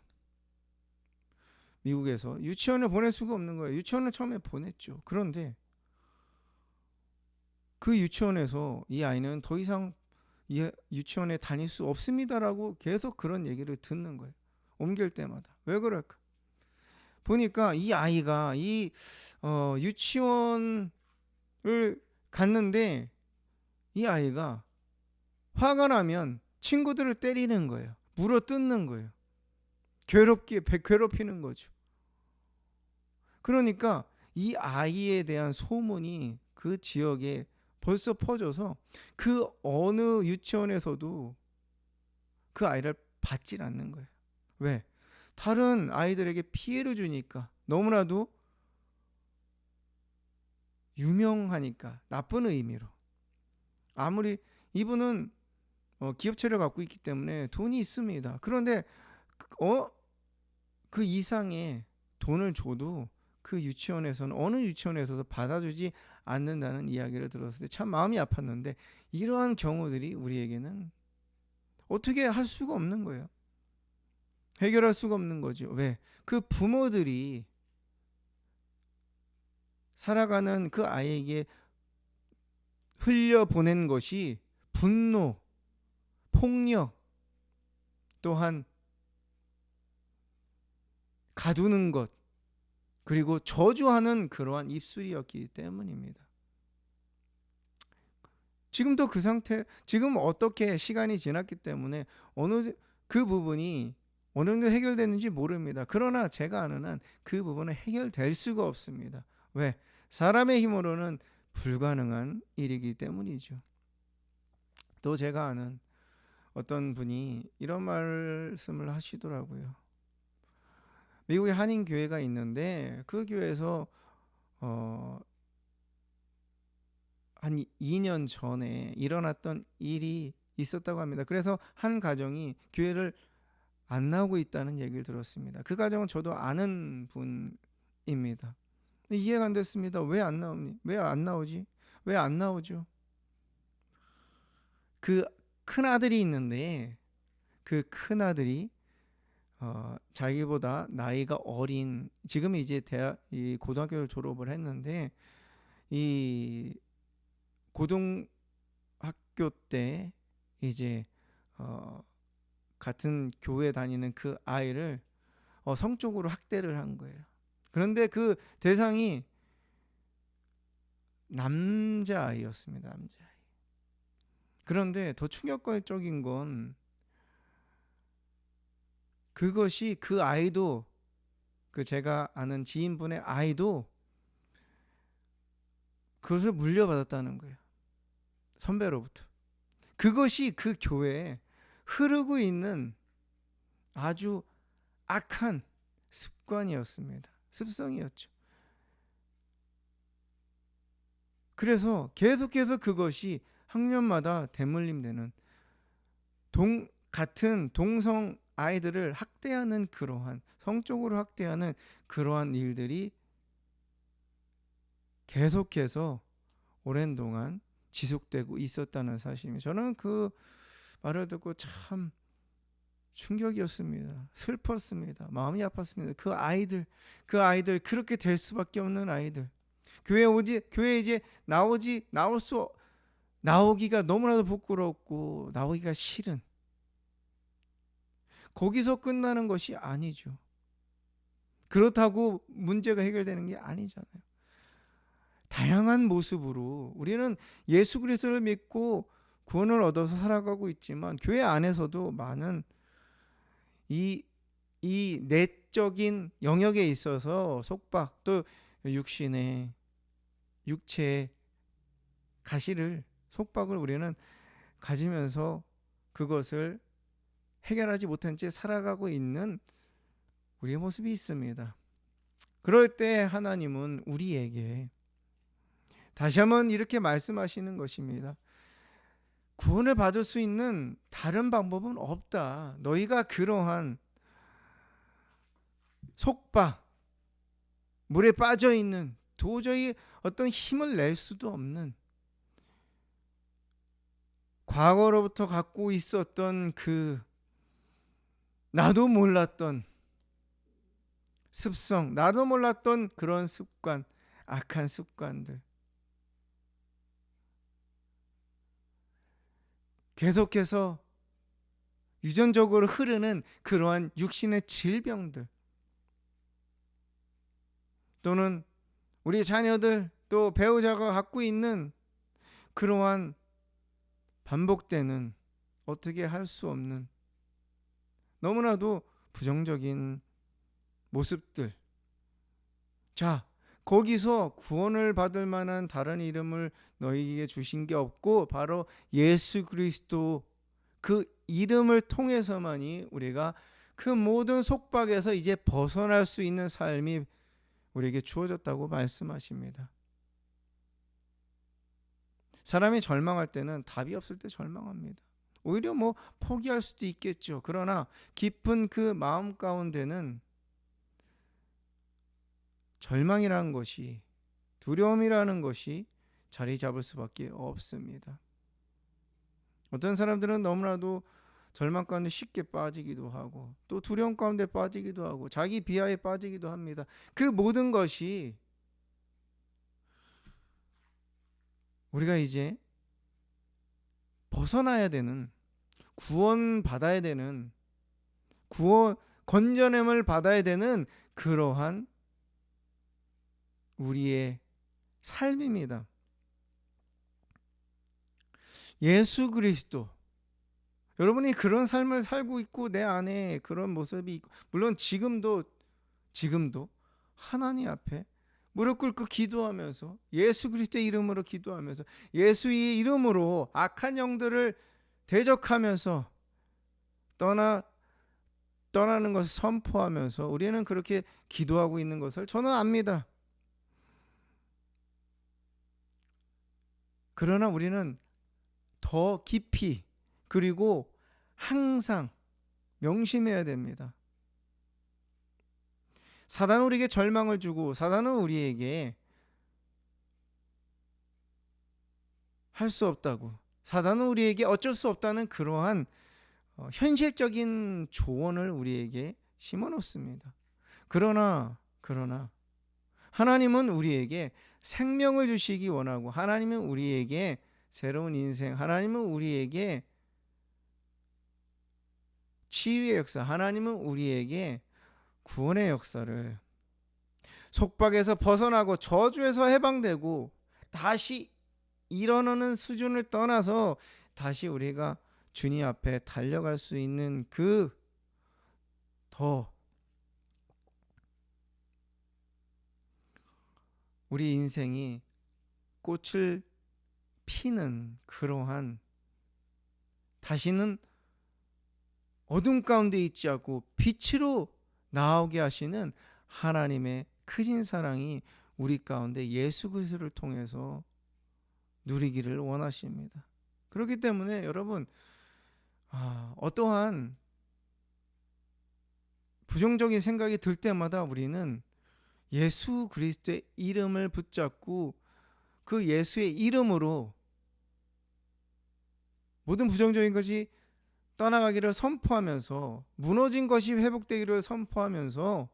미국에서 유치원에 보낼 수가 없는 거예요. 유치원을 처음에 보냈죠. 그런데 그 유치원에서 이 아이는 더 이상 이 유치원에 다닐 수 없습니다라고 계속 그런 얘기를 듣는 거예요. 옮길 때마다. 왜 그럴까? 보니까 이 아이가 이 유치원을 갔는데 이 아이가 화가 나면 친구들을 때리는 거예요. 물어뜯는 거예요. 괴롭히는 거죠. 그러니까 이 아이에 대한 소문이 그 지역에 벌써 퍼져서 그 어느 유치원에서도 그 아이를 받질 않는 거예요. 왜? 다른 아이들에게 피해를 주니까, 너무나도 유명하니까, 나쁜 의미로. 아무리 이분은 기업체를 갖고 있기 때문에 돈이 있습니다. 그런데 그 이상의 돈을 줘도 그 유치원에서는, 어느 유치원에서도 받아주지 않는다는 이야기를 들었을 때 참 마음이 아팠는데, 이러한 경우들이 우리에게는 어떻게 할 수가 없는 거예요. 해결할 수가 없는 거죠. 왜? 그 부모들이 살아가는 그 아이에게 흘려보낸 것이 분노, 폭력, 또한 가두는 것, 그리고 저주하는 그러한 입술이었기 때문입니다. 지금도 그 상태, 지금 어떻게 시간이 지났기 때문에 그 부분이 어느 정도 해결됐는지 모릅니다. 그러나 제가 아는 한 그 부분은 해결될 수가 없습니다. 왜? 사람의 힘으로는 불가능한 일이기 때문이죠. 또 제가 아는 어떤 분이 이런 말씀을 하시더라고요. 미국에 한인 교회가 있는데 그 교회에서 한 2년 전에 일어났던 일이 있었다고 합니다. 그래서 한 가정이 교회를 안 나오고 있다는 얘기를 들었습니다. 그 가정은 저도 아는 분입니다. 이해가 안 됐습니다. 왜 안 나오니? 왜 안 나오지? 왜 안 나오죠? 그 큰 아들이 있는데 그 큰 아들이 자기보다 나이가 어린, 지금 이제 이 고등학교를 졸업을 했는데, 이 고등학교 때 이제 같은 교회 다니는 그 아이를 성적으로 학대를 한 거예요. 그런데 그 대상이 남자아이였습니다. 남자아이. 그런데 더 충격적인 건, 그것이 그 아이도, 그 제가 아는 지인분의 아이도 그것을 물려받았다는 거예요. 선배로부터. 그것이 그 교회에 흐르고 있는 아주 악한 습관이었습니다. 습성이었죠. 그래서 계속해서 그것이 학년마다 대물림되는 같은 동성 아이들을 학대하는 그러한 성적으로 학대하는 그러한 일들이 계속해서 오랜 동안 지속되고 있었다는 사실입니다. 저는 그 말을 듣고 참 충격이었습니다. 슬펐습니다. 마음이 아팠습니다. 그 아이들 그렇게 될 수밖에 없는 아이들. 교회 이제 나오기가 너무나도 부끄럽고 나오기가 싫은, 거기서 끝나는 것이 아니죠. 그렇다고 문제가 해결되는 게 아니잖아요. 다양한 모습으로 우리는 예수 그리스도를 믿고 구원을 얻어서 살아가고 있지만 교회 안에서도 많은 이 내적인 영역에 있어서 속박, 또 육체의 가시를, 속박을 우리는 가지면서 그것을 해결하지 못한 채 살아가고 있는 우리의 모습이 있습니다. 그럴 때 하나님은 우리에게 다시 한번 이렇게 말씀하시는 것입니다. 구원을 받을 수 있는 다른 방법은 없다. 너희가 그러한 속박, 물에 빠져 있는, 도저히 어떤 힘을 낼 수도 없는, 과거로부터 갖고 있었던 그 나도 몰랐던 습성, 나도 몰랐던 그런 습관, 악한 습관들, 계속해서 유전적으로 흐르는 그러한 육신의 질병들, 또는 우리 자녀들, 또 배우자가 갖고 있는 그러한 반복되는, 어떻게 할 수 없는 너무나도 부정적인 모습들. 자, 거기서 구원을 받을 만한 다른 이름을 너희에게 주신 게 없고 바로 예수 그리스도, 그 이름을 통해서만이 우리가 그 모든 속박에서 이제 벗어날 수 있는 삶이 우리에게 주어졌다고 말씀하십니다. 사람이 절망할 때는 답이 없을 때 절망합니다. 오히려 포기할 수도 있겠죠. 그러나 깊은 그 마음 가운데는 절망이라는 것이, 두려움이라는 것이 자리 잡을 수밖에 없습니다. 어떤 사람들은 너무나도 절망 가운데 쉽게 빠지기도 하고, 또 두려움 가운데 빠지기도 하고, 자기 비하에 빠지기도 합니다. 그 모든 것이 우리가 이제 벗어나야 되는, 구원받아야 되는, 건전함을 받아야 되는 그러한 우리의 삶입니다. 예수 그리스도, 여러분이 그런 삶을 살고 있고 내 안에 그런 모습이 있고, 물론 지금도 하나님 앞에 무릎 꿇고 기도하면서, 예수 그리스도의 이름으로 기도하면서, 예수의 이름으로 악한 영들을 대적하면서 떠나는 것을 선포하면서 우리는 그렇게 기도하고 있는 것을 저는 압니다. 그러나 우리는 더 깊이, 그리고 항상 명심해야 됩니다. 사단은 우리에게 절망을 주고, 사단은 우리에게 할 수 없다고, 사단은 우리에게 어쩔 수 없다는 그러한 현실적인 조언을 우리에게 심어놓습니다. 그러나 하나님은 우리에게 생명을 주시기 원하고, 하나님은 우리에게 새로운 인생, 하나님은 우리에게 치유의 역사, 하나님은 우리에게 구원의 역사를, 속박에서 벗어나고 저주에서 해방되고 다시 일어나는 수준을 떠나서 다시 우리가 주님 앞에 달려갈 수 있는 그 더 우리 인생이 꽃을 피는 그러한, 다시는 어둠 가운데 있지 않고 빛으로 나오게 하시는 하나님의 크신 사랑이 우리 가운데 예수 그리스도를 통해서 누리기를 원하십니다. 그렇기 때문에 여러분, 어떠한 부정적인 생각이 들 때마다 우리는 예수 그리스도의 이름을 붙잡고 그 예수의 이름으로 모든 부정적인 것이 떠나가기를 선포하면서, 무너진 것이 회복되기를 선포하면서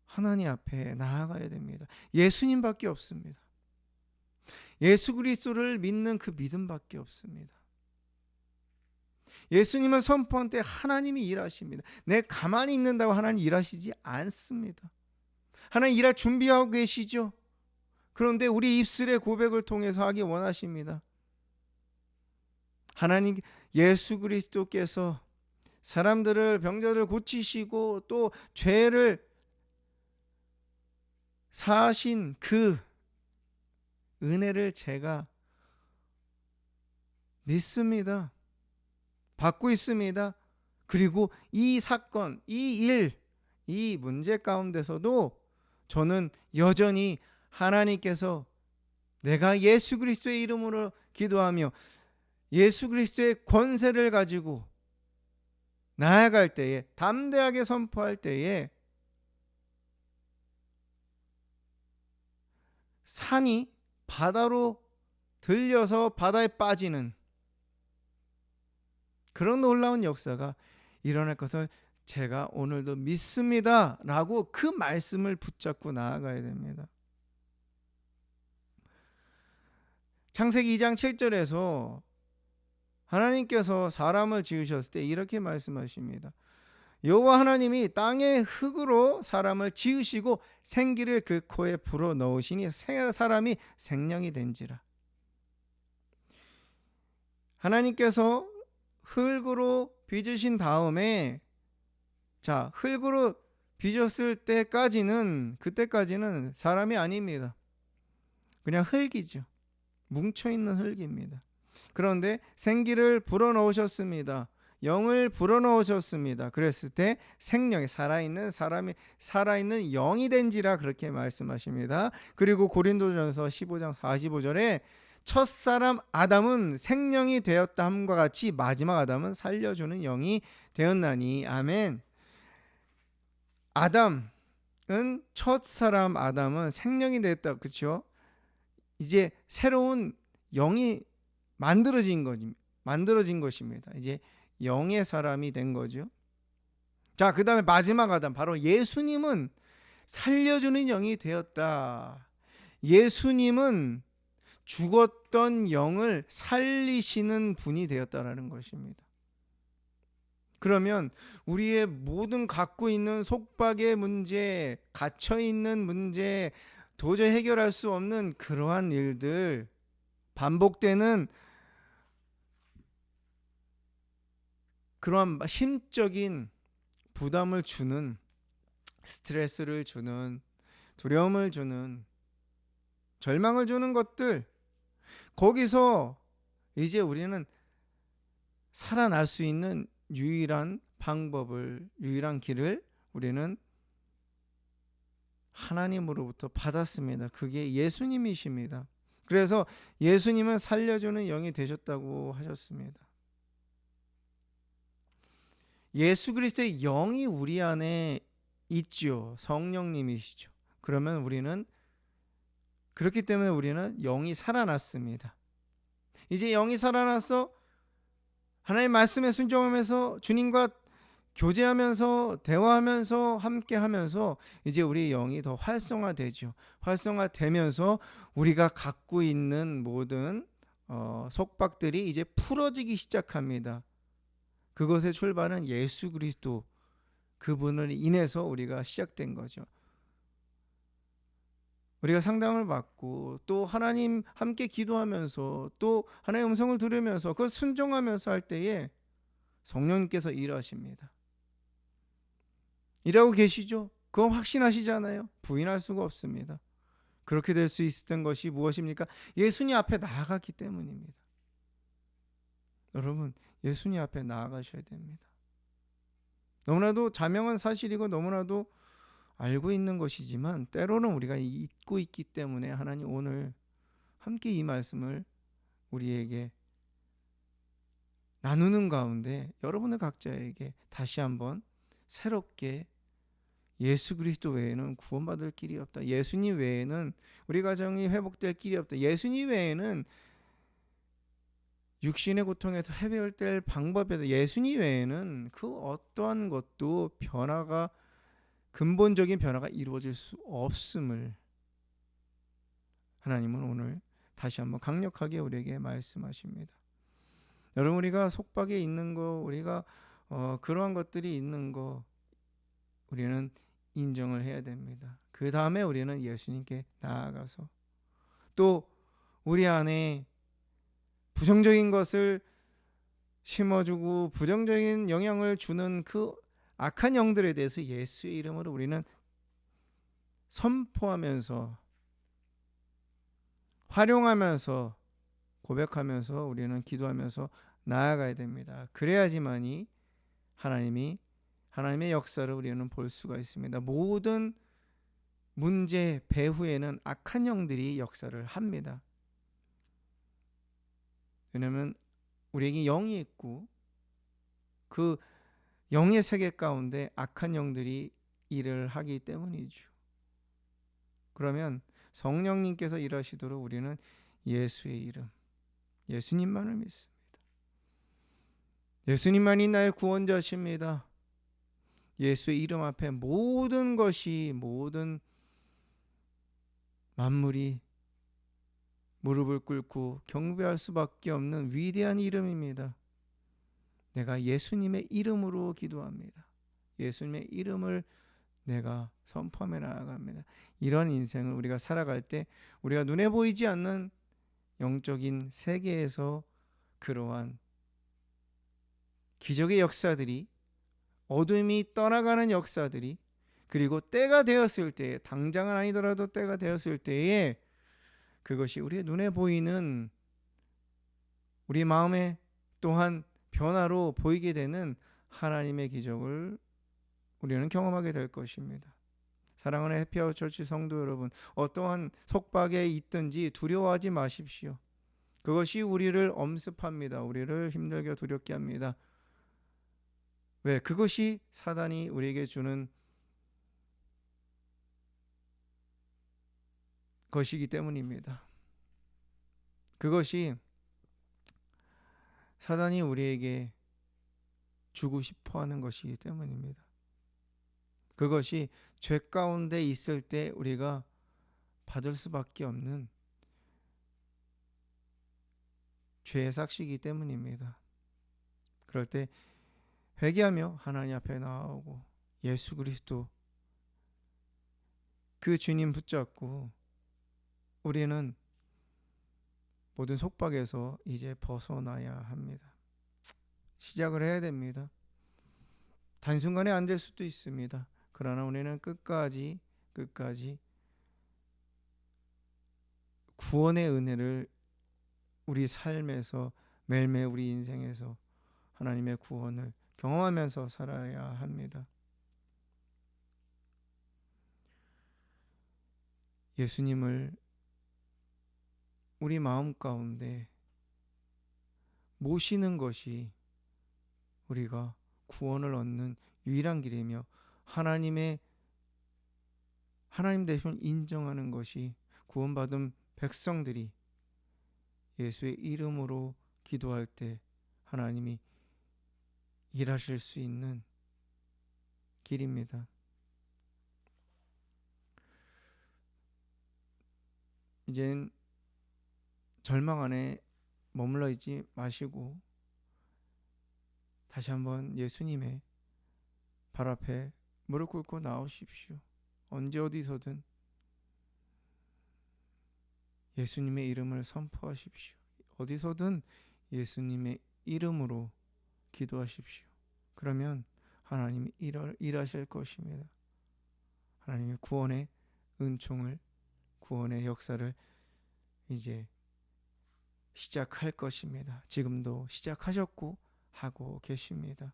하나님 앞에 나아가야 됩니다. 예수님밖에 없습니다. 예수 그리스도를 믿는 그 믿음밖에 없습니다. 예수님은 선포한 때 하나님이 일하십니다. 내 가만히 있는다고 하나님 일하시지 않습니다. 하나님 일할 준비하고 계시죠. 그런데 우리 입술의 고백을 통해서 하기 원하십니다. 하나님, 예수 그리스도께서 사람들을, 병자들을 고치시고 또 죄를 사하신 그 은혜를 제가 믿습니다. 받고 있습니다. 그리고 이 사건, 이 일, 이 문제 가운데서도 저는 여전히 하나님께서 내가 예수 그리스도의 이름으로 기도하며 예수 그리스도의 권세를 가지고 나아갈 때에, 담대하게 선포할 때에 산이 바다로 들려서 바다에 빠지는 그런 놀라운 역사가 일어날 것을 제가 오늘도 믿습니다 라고 그 말씀을 붙잡고 나아가야 됩니다. 창세기 2장 7절에서 하나님께서 사람을 지으셨을 때 이렇게 말씀하십니다. 여호와 하나님이 땅의 흙으로 사람을 지으시고 생기를 그 코에 불어 넣으시니 사람이 생명이 된지라. 하나님께서 흙으로 빚으신 다음에, 자, 흙으로 빚었을 때까지는, 그때까지는 사람이 아닙니다. 그냥 흙이죠. 뭉쳐있는 흙입니다. 그런데 생기를 불어넣으셨습니다. 영을 불어넣으셨습니다. 그랬을 때 생명이, 살아있는 사람이, 살아있는 영이 된지라 그렇게 말씀하십니다. 그리고 고린도전서 15장 45절에 첫사람 아담은 생명이 되었다 함과 같이 마지막 아담은 살려주는 영이 되었나니. 아멘. 아담은, 첫사람 아담은 생명이 되었다. 그렇죠? 이제 새로운 영이 만들어진 것입니다. 이제 영의 사람이 된 거죠. 자, 그 다음에 마지막 아담, 바로 예수님은 살려주는 영이 되었다. 예수님은 죽었던 영을 살리시는 분이 되었다라는 것입니다. 그러면 우리의 모든 갖고 있는 속박의 문제, 갇혀있는 문제, 도저히 해결할 수 없는 그러한 일들, 반복되는 그러한 심적인 부담을 주는, 스트레스를 주는, 두려움을 주는, 절망을 주는 것들, 거기서 이제 우리는 살아날 수 있는 유일한 방법을, 유일한 길을 우리는 하나님으로부터 받았습니다. 그게 예수님이십니다. 그래서 예수님은 살려주는 영이 되셨다고 하셨습니다. 예수 그리스도의 영이 우리 안에 있죠. 성령님이시죠. 그러면 우리는, 그렇기 때문에 우리는 영이 살아났습니다. 이제 영이 살아나서 하나님의 말씀에 순종하면서 주님과 교제하면서, 대화하면서, 함께하면서 이제 우리 영이 더 활성화되죠. 활성화되면서 우리가 갖고 있는 모든 속박들이 이제 풀어지기 시작합니다. 그것의 출발은 예수 그리스도, 그분을 인해서 우리가 시작된 거죠. 우리가 상담을 받고 또 하나님 함께 기도하면서 또 하나님의 음성을 들으면서 그 순종하면서 할 때에 성령님께서 일하십니다. 일하고 계시죠? 그거 확신하시잖아요. 부인할 수가 없습니다. 그렇게 될 수 있었던 것이 무엇입니까? 예수님 앞에 나아갔기 때문입니다. 여러분, 예수님 앞에 나아가셔야 됩니다. 너무나도 자명한 사실이고 너무나도 알고 있는 것이지만 때로는 우리가 잊고 있기 때문에 하나님 오늘 함께 이 말씀을 우리에게 나누는 가운데 여러분의 각자에게 다시 한번 새롭게 예수 그리스도 외에는 구원받을 길이 없다. 예수님 외에는 우리 가정이 회복될 길이 없다. 예수님 외에는 육신의 고통에서 해결될 방법이 없다. 예수님 외에는 그 어떠한 것도 근본적인 변화가 이루어질 수 없음을 하나님은 오늘 다시 한번 강력하게 우리에게 말씀하십니다. 여러분, 우리가 속박에 있는 거, 우리가 그러한 것들이 있는 거 우리는 인정을 해야 됩니다. 그 다음에 우리는 예수님께 나아가서 또 우리 안에 부정적인 것을 심어주고 부정적인 영향을 주는 그 악한 영들에 대해서 예수의 이름으로 우리는 선포하면서 활용하면서 고백하면서 우리는 기도하면서 나아가야 됩니다. 그래야지만이 하나님의 역사를 우리는 볼 수가 있습니다. 모든 문제 배후에는 악한 영들이 역사를 합니다. 왜냐하면 우리에게 영이 있고 그 영의 세계 가운데 악한 영들이 일을 하기 때문이죠. 그러면 성령님께서 일하시도록 우리는 예수의 이름, 예수님만을 믿습니다. 예수님만이 나의 구원자십니다. 예수의 이름 앞에 모든 만물이 무릎을 꿇고 경배할 수밖에 없는 위대한 이름입니다. 내가 예수님의 이름으로 기도합니다. 예수님의 이름을 내가 선포하며 나아갑니다. 이런 인생을 우리가 살아갈 때 우리가 눈에 보이지 않는 영적인 세계에서 그러한 기적의 역사들이, 어둠이 떠나가는 역사들이, 그리고 때가 되었을 때에, 당장은 아니더라도 때가 되었을 때에 그것이 우리의 눈에 보이는, 우리 마음에 또한 변화로 보이게 되는 하나님의 기적을 우리는 경험하게 될 것입니다. 사랑하는 해피아웃 처치 성도 여러분, 어떠한 속박에 있든지 두려워하지 마십시오. 그것이 우리를 엄습합니다. 우리를 힘들게 두렵게 합니다. 왜? 그것이 사단이 우리에게 주는 것이기 때문입니다. 그것이 사단이 우리에게 주고 싶어 하는 것이기 때문입니다. 그것이 죄 가운데 있을 때 우리가 받을 수밖에 없는 죄의 삭시이기 때문입니다. 그럴 때 회개하며 하나님 앞에 나아오고 예수 그리스도 그 주님 붙잡고 우리는 모든 속박에서 이제 벗어나야 합니다. 시작을 해야 됩니다. 단순간에 안 될 수도 있습니다. 그러나 우리는 끝까지 구원의 은혜를 우리 삶에서 매일매일 우리 인생에서 하나님의 구원을 경험하면서 살아야 합니다. 예수님을 우리 마음 가운데 모시는 것이 우리가 구원을 얻는 유일한 길이며 하나님 대신 인정하는 것이 구원받은 백성들이 예수의 이름으로 기도할 때 하나님이 일하실 수 있는 길입니다. 이젠 절망 안에 머물러 있지 마시고 다시 한번 예수님의 발 앞에 무릎 꿇고 나오십시오. 언제 어디서든 예수님의 이름을 선포하십시오. 어디서든 예수님의 이름으로 기도하십시오. 그러면 하나님이 일하실 것입니다. 하나님의 구원의 은총을, 구원의 역사를 이제 시작할 것입니다. 지금도 시작하셨고 하고 계십니다.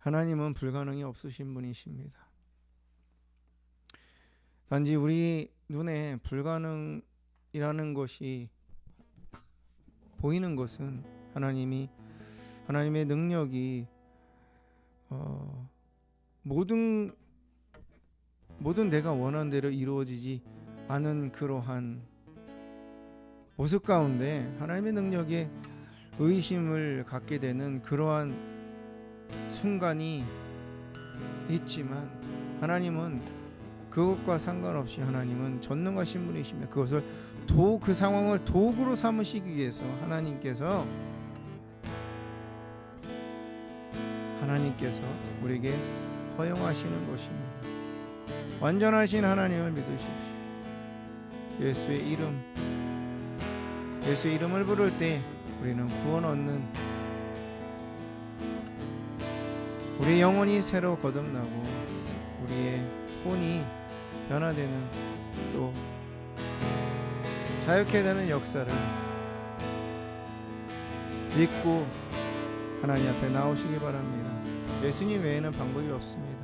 하나님은 불가능이 없으신 분이십니다. 단지 우리 눈에 불가능이라는 것이 보이는 것은 하나님의 능력이 모든 내가 원하는 대로 이루어지지 않은 그러한 모습 가운데 하나님의 능력에 의심을 갖게 되는 그러한 순간이 있지만, 하나님은 그것과 상관없이 하나님은 전능하신 분이십니다. 그것을 그 상황을 도구로 삼으시기 위해서 하나님께서 우리에게 허용하시는 것입니다. 완전하신 하나님을 믿으십시오. 예수의 이름을 부를 때 우리는 구원 얻는, 우리의 영혼이 새로 거듭나고 우리의 혼이 변화되는, 또 자유케 되는 역사를 믿고 하나님 앞에 나오시기 바랍니다. 예수님 외에는 방법이 없습니다.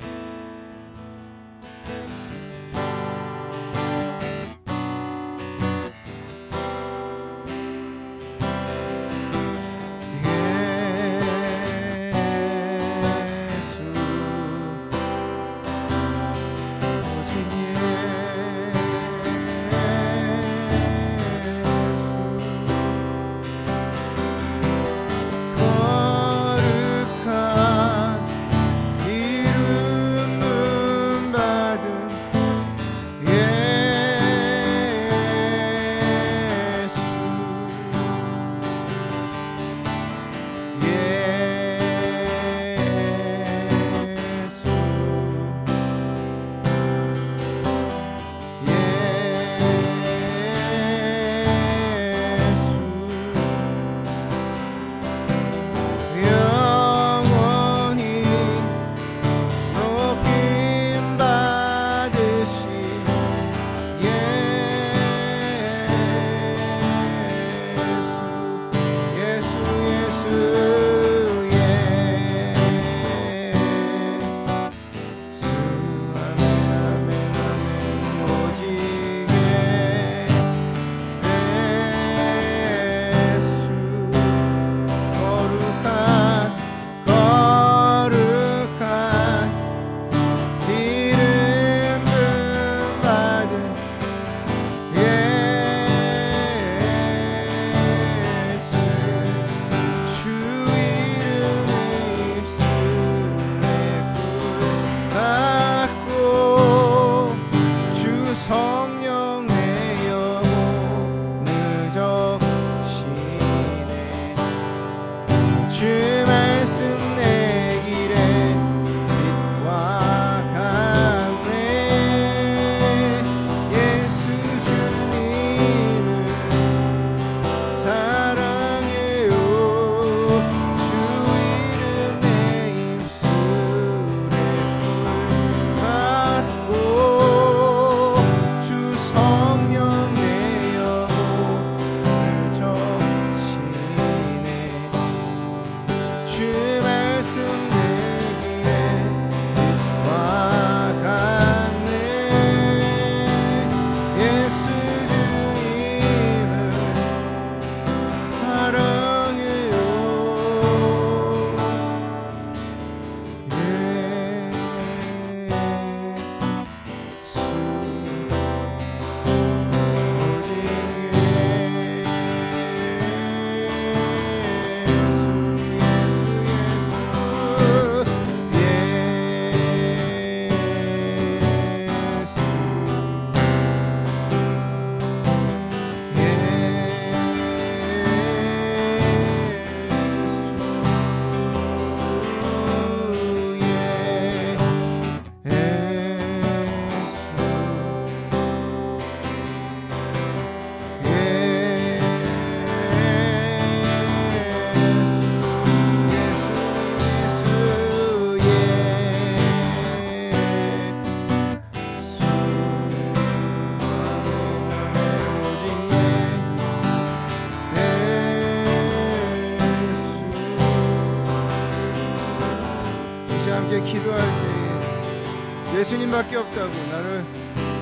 함께 기도할 때에 예수님밖에 없다고, 나를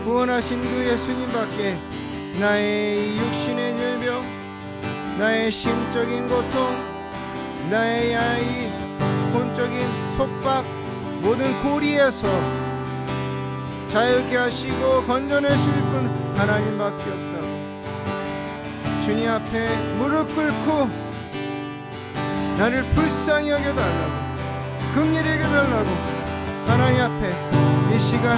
구원하신 그 예수님밖에, 나의 육신의 질병, 나의 심적인 고통, 나의 이 혼적인 속박, 모든 고리에서 자유케 하시고 건져내실 분 하나님밖에 없다고, 주님 앞에 무릎 꿇고 나를 불쌍히 여겨달라고, 긍휼히 여겨달라고 하나님 앞에 이 시간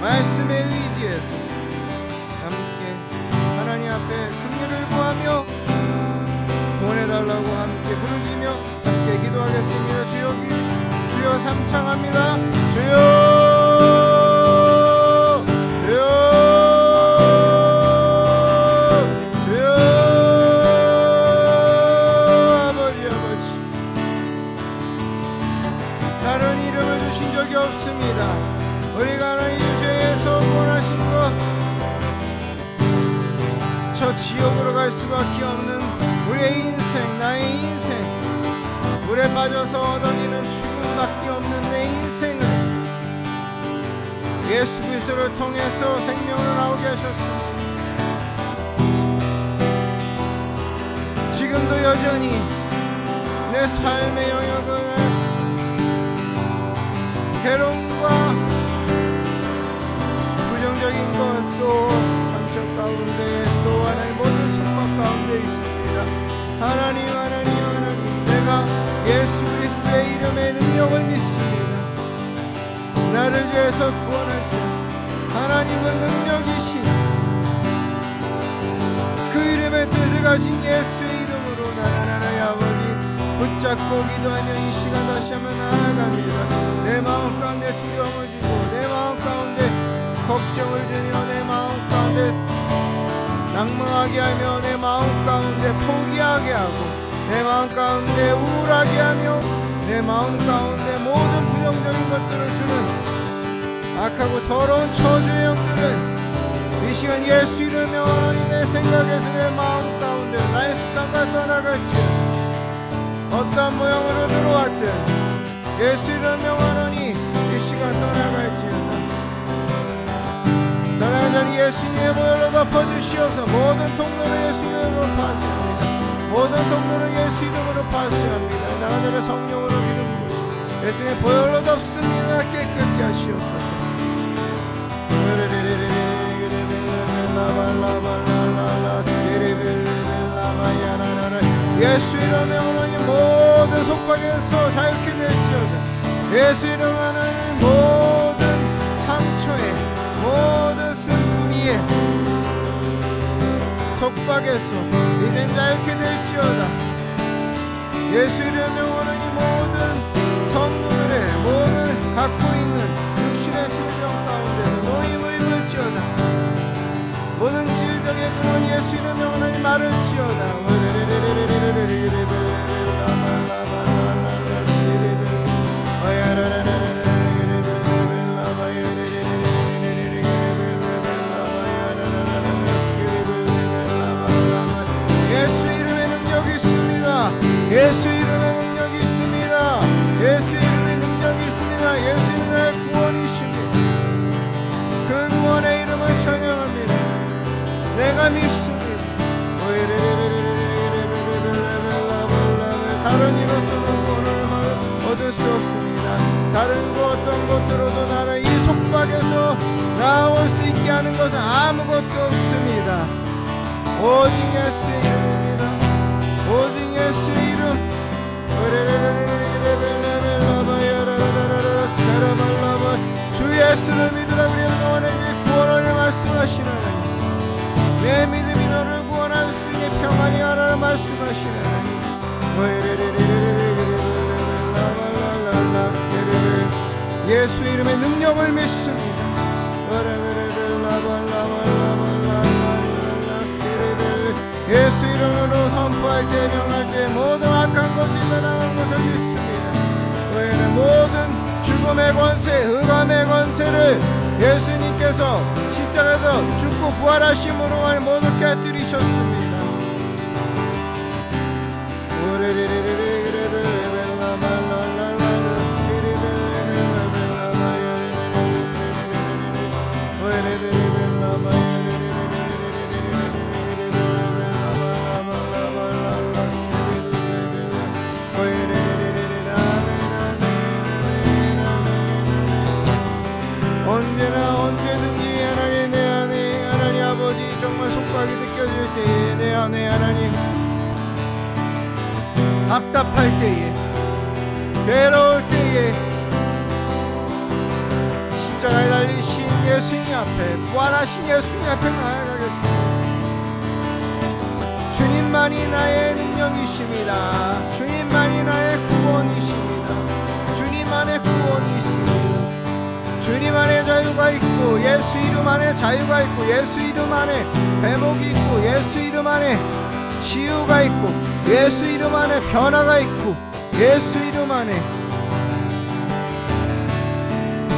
말씀에 의지해서 함께 하나님 앞에 긍휼을 구하며 구원해달라고 함께 부르짖으며 함께 기도하겠습니다. 주여 삼창합니다. 주여 다른 이름을 주신 적이 없습니다. 우리가 하나님 죄에서 구원하신 것, 저 지옥으로 갈 수밖에 없는 우리의 인생, 나의 인생, 물에 빠져서 얻어지는 죽음밖에 없는 내 인생을 예수 그리스도를 통해서 생명으로 나오게 하셨습니다. 지금도 여전히 내 삶의 영역을 괴로움과 부정적인 것, 또 상처 가운데, 또 하나님 모든 속박 가운데 있습니다. 하나님, 내가 예수 그리스도의 이름의 능력을 믿습니다. 나를 위해서 구원할 때 하나님은 능력이신 그 이름의 뜻을 가신 예수의 이름으로 나의 아버지 붙잡고 기도하며 이 시간 다시 한번 나아갑니다. 내 마음 가운데 두려움을 주고, 내 마음 가운데 걱정을 주며, 내 마음 가운데 낭망하게 하며, 내 마음 가운데 포기하게 하고, 내 마음 가운데 우울하게 하며, 내 마음 가운데 모든 부정적인 것들을 주는 악하고 더러운 저주의 영들을 이 시간 예수 이름의 원한이 내 생각에서 내 마음 가운데 나의 습관과 떠나갈지, 어떠한 모양으로 들어왔든 예수 이름의 원한이 이 시간 떠나갈지어다. 떠나가자니 예수님의 보혈로 덮어주시어서 모든 통로를 예수 이름으로 파쇄합니다. 모든 통로를 예수 이름으로 파쇄합니다. 나가자를 성령으로 기름 부으시고 예수님의 보혈로 덮습니다. 깨끗게 하시옵소서. 예수 이름의 하나님 모든 속박에서 자유케 될지어다. 예수 이름 하나님 모든 상처에, 모든 쓴뿌리에, 속박에서 이젠 자유케 될지어다. 예수 이름의 하나님 모든 성도들의 모든 갖고 있는 육신의 질병 가운데서 노임을 입을지어다. 모든 질병의 근원 예수 이름의 하나님 마를지어다. 예수 이름의 능력이 있습니다. 예수 이름의 능력이 있습니다. 예수 이름의 능력이 있습니다. 예수 이름의 구원이십니다. 그 구원의 이름을 찬양합니다. 내가 믿습니다. 다른 이로서는 구원을 얻을 수 없습니다. 다른 것 어떤 것으로도 나를 이 속박에서 나올 수 있게 하는 것은 아무것도 없습니다. 오직 예수의 이름입니다. 오직 예수의 이름. 주 예수를 믿으라. 우리는 너에게 구원하려 말씀하시는 하나님, 내 믿음이 너를 구원할 수 있게 평안히 하라는 말씀하시는 하나님, 예수 이름의 능력을 믿습니다. 예수 이름으로 선포할 때, 명할 때 모든 악한 것이 떠나간 것을 믿습니다. 모든 죽음의 권세, 흑암의 권세를 예수님께서 십자가에서 죽고 부활하심으로 모두 깨뜨리셨습니다. 답답할 때에, 괴로울 때에 십자가에 달리신 예수님 앞에, 부활하신 예수님 앞에 나아가겠습니다. 주님만이 나의 능력이십니다. 주님만이 나의 구원이십니다. 주님 안에 구원이 있습니다. 주님 안에 자유가 있고, 예수 이름 안에 자유가 있고, 예수 이름 안에 회복이 있고, 예수 이름 안에 치유가 있고, 예수 이름 안에 변화가 있고, 예수 이름 안에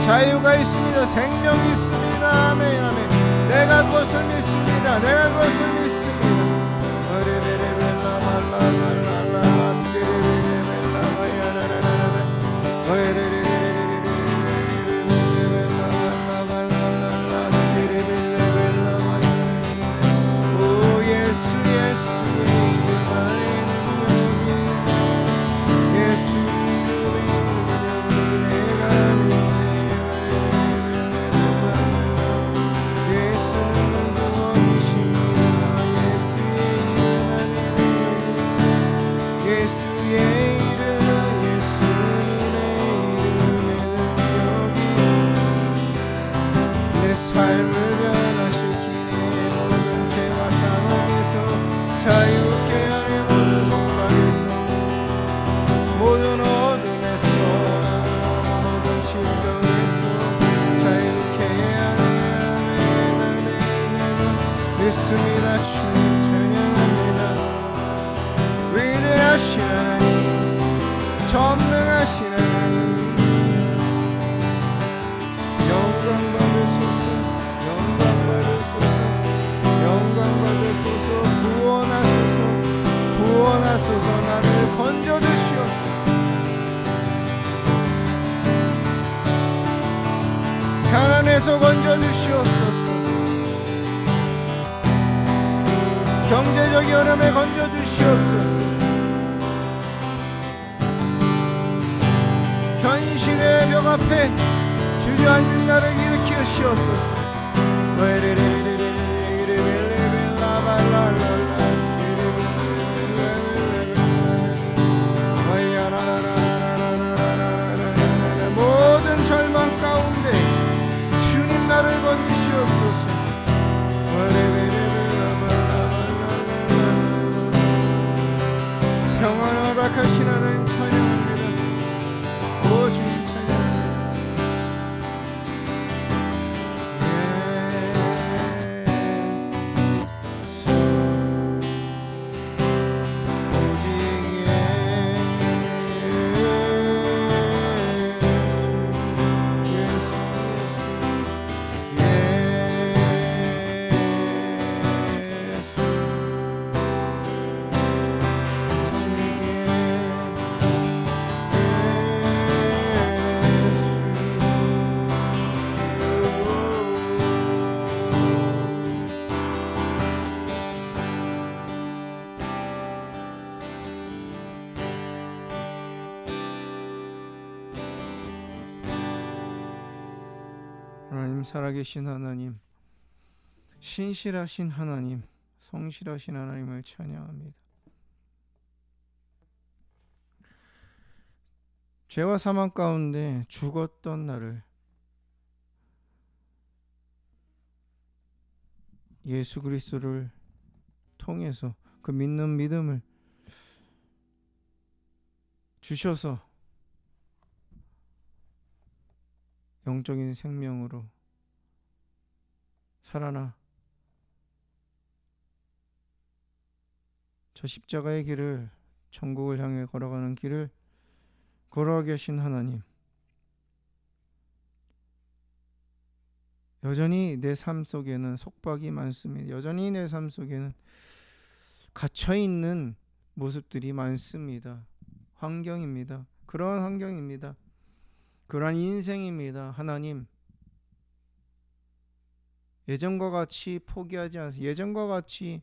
자유가 있습니다. 생명이 있습니다. 아멘, 아멘. 내가 그것을 믿습니다. 내가 그것을 믿습니다. 믿습니다. 주님 찬양합니다. 위대하신 하나님, 전능하신 하나님, 영광 받으소서, 영광 받으소서, 영광 받으소서. 구원하소서, 구원하소서. 나를 건져주시옵소서. 가난에서 건져주시옵소서. 경제적 어려움에 건져주시옵소서. 현실의 벽 앞에 주저앉은 나를 일으키시옵소서. 모든 절망 가운데 주님 나를 건지시옵소서. 평안을 허락하신 하나님 찬양합니다. 오 주님 찬양합니다. 오직 하나님, 살아계신 하나님, 신실하신 하나님, 성실하신 하나님을 찬양합니다. 죄와 사망 가운데 죽었던 나를 예수 그리스도를 통해서 그 믿는 믿음을 주셔서 영적인 생명으로 살아나 저 십자가의 길을, 천국을 향해 걸어가는 길을 걸어가 계신 하나님, 여전히 내 삶 속에는 속박이 많습니다. 여전히 내 삶 속에는 갇혀있는 모습들이 많습니다. 환경입니다. 그런 환경입니다. 그러한 인생입니다. 하나님, 예전과 같이 포기하지 않습니다. 예전과 같이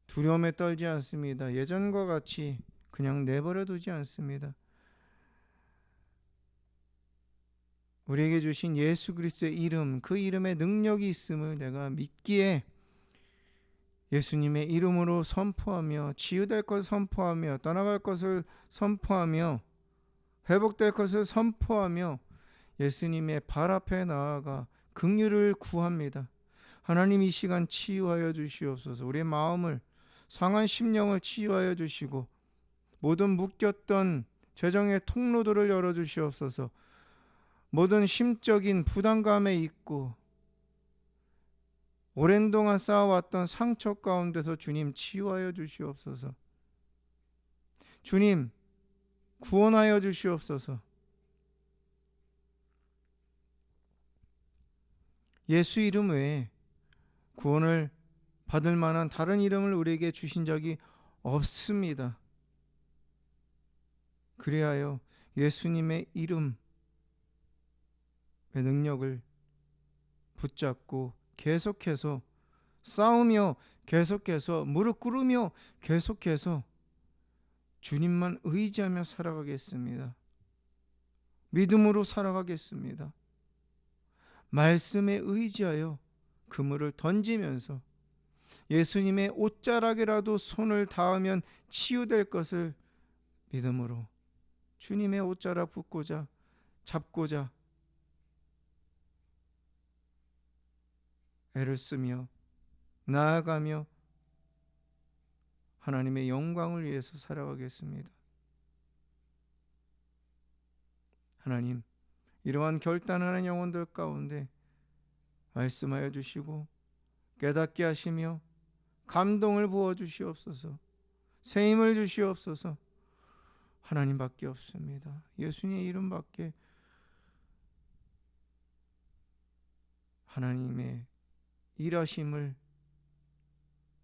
두려움에 떨지 않습니다. 예전과 같이 그냥 내버려 두지 않습니다. 우리에게 주신 예수 그리스도의 이름, 그 이름에 능력이 있음을 내가 믿기에 예수님의 이름으로 선포하며 치유될 것을 선포하며 떠나갈 것을 선포하며 회복될 것을 선포하며 예수님의 발 앞에 나아가 긍휼을 구합니다. 하나님, 이 시간 치유하여 주시옵소서. 우리의 마음을, 상한 심령을 치유하여 주시고 모든 묶였던 재정의 통로들을 열어주시옵소서. 모든 심적인 부담감에 있고 오랜 동안 쌓아왔던 상처 가운데서 주님 치유하여 주시옵소서. 주님 구원하여 주시옵소서. 예수 이름 외에 구원을 받을 만한 다른 이름을 우리에게 주신 적이 없습니다. 그리하여 예수님의 이름의 능력을 붙잡고 계속해서 싸우며 계속해서 무릎 꿇으며 계속해서 주님만 의지하며 살아가겠습니다. 믿음으로 살아가겠습니다. 말씀에 의지하여 그물을 던지면서 예수님의 옷자락이라도 손을 닿으면 치유될 것을 믿음으로 주님의 옷자락 붙고자 잡고자 애를 쓰며 나아가며 하나님의 영광을 위해서 살아가겠습니다. 하나님, 이러한 결단하는 영혼들 가운데 말씀하여 주시고 깨닫게 하시며 감동을 부어 주시옵소서. 새 힘을 주시옵소서. 하나님밖에 없습니다. 예수님의 이름밖에 하나님의 일하심을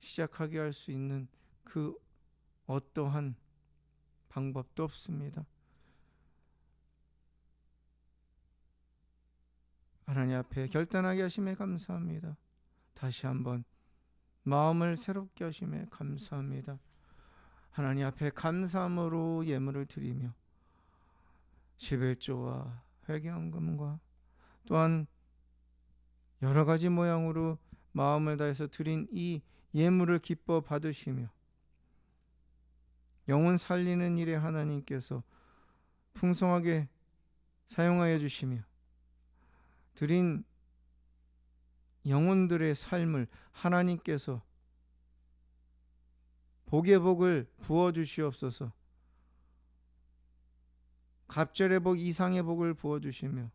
시작하게 할 수 있는 그 어떠한 방법도 없습니다. 하나님 앞에 결단하게 하심에 감사합니다. 다시 한번 마음을 새롭게 하심에 감사합니다. 하나님 앞에 감사함으로 예물을 드리며 11조와 회개헌금과 또한 여러 가지 모양으로 마음을 다해서 드린 이 예물을 기뻐 받으시며 영혼 살리는 일에 하나님께서 풍성하게 사용하여 주시며 드린 영혼들의 삶을 하나님께서 복의 복을 부어 주시옵소서. 갑절의 복 이상의 복을 부어 주시며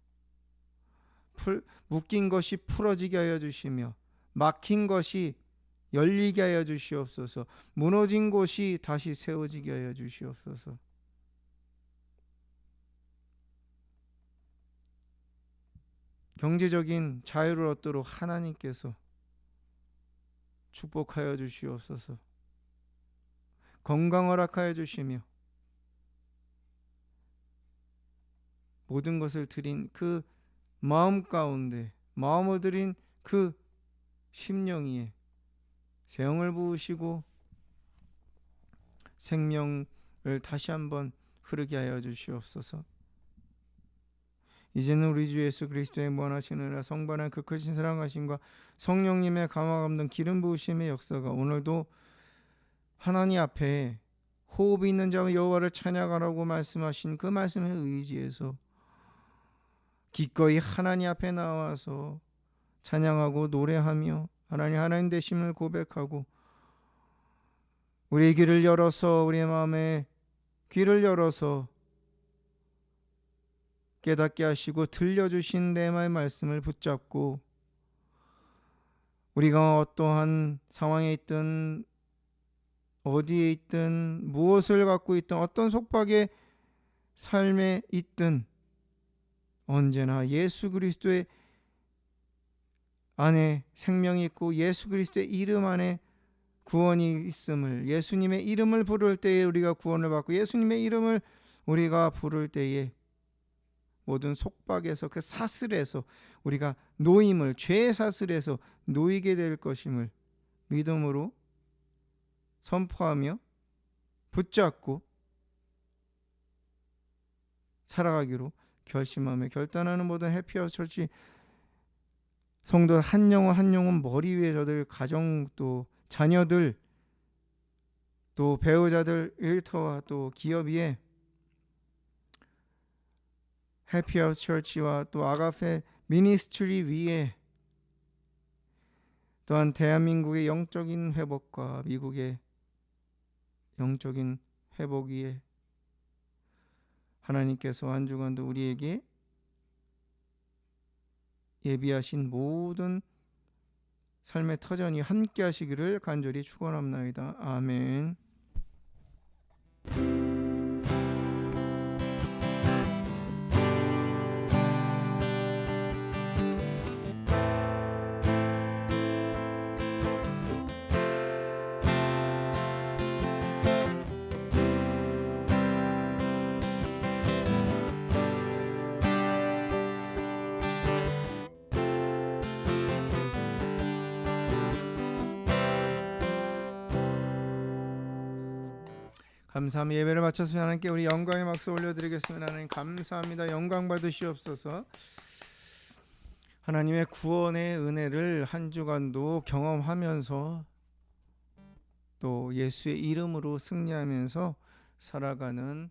묶인 것이 풀어지게 하여 주시며 막힌 것이 열리게 하여 주시옵소서. 무너진 곳이 다시 세워지게 하여 주시옵소서. 경제적인 자유를 얻도록 하나님께서 축복하여 주시옵소서. 건강 허락하여 주시며 모든 것을 드린 그 마음 가운데 마음을 드린 그 심령 위에 세영을 부으시고 생명을 다시 한번 흐르게 하여 주시옵소서. 이제는 우리 주 예수 그리스도의 무한하신 은혜와 성반한 그 크신 사랑하심과 성령님의 감화 감동 기름 부으심의 역사가 오늘도 하나님 앞에 호흡이 있는 자와 여호와를 찬양하라고 말씀하신 그 말씀에 의지해서 기꺼이 하나님 앞에 나와서 찬양하고 노래하며 하나님 되심을 고백하고 우리의 귀를 열어서 우리의 마음에 귀를 열어서 깨닫게 하시고 들려주신 레마의 말씀을 붙잡고 우리가 어떠한 상황에 있든 어디에 있든 무엇을 갖고 있든 어떤 속박의 삶에 있든 언제나 예수 그리스도의 안에 생명이 있고 예수 그리스도의 이름 안에 구원이 있음을, 예수님의 이름을 부를 때에 우리가 구원을 받고 예수님의 이름을 우리가 부를 때에 모든 속박에서 그 사슬에서 우리가 노임을, 죄의 사슬에서 놓이게 될 것임을 믿음으로 선포하며 붙잡고 살아가기로 결심하며 결단하는 모든 해피아웃 처치 성도 한 영혼 한 영혼 머리 위에 저들 가정도 자녀들, 또 배우자들, 일터와 또 기업 위에 해피하우스 처치와 또 아가페 미니스트리 위에 또한 대한민국의 영적인 회복과 미국의 영적인 회복 위에 하나님께서 한 주간도 우리에게 예비하신 모든 삶의 터전이 함께 하시기를 간절히 축원합나이다. 아멘. 감사합니다. 예배를 마쳤으면 하나님께 우리 영광의 박수 올려드리겠습니다. 하나님 감사합니다. 영광 받으시옵소서. 하나님의 구원의 은혜를 한 주간도 경험하면서 또 예수의 이름으로 승리하면서 살아가는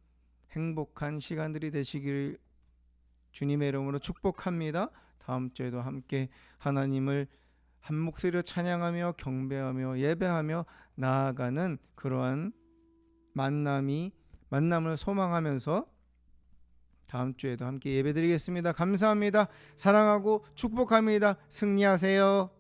행복한 시간들이 되시길 주님의 이름으로 축복합니다. 다음 주에도 함께 하나님을 한 목소리로 찬양하며 경배하며 예배하며 나아가는 그러한 만남을 소망하면서 다음 주에도 함께 예배드리겠습니다. 감사합니다. 사랑하고 축복합니다. 승리하세요.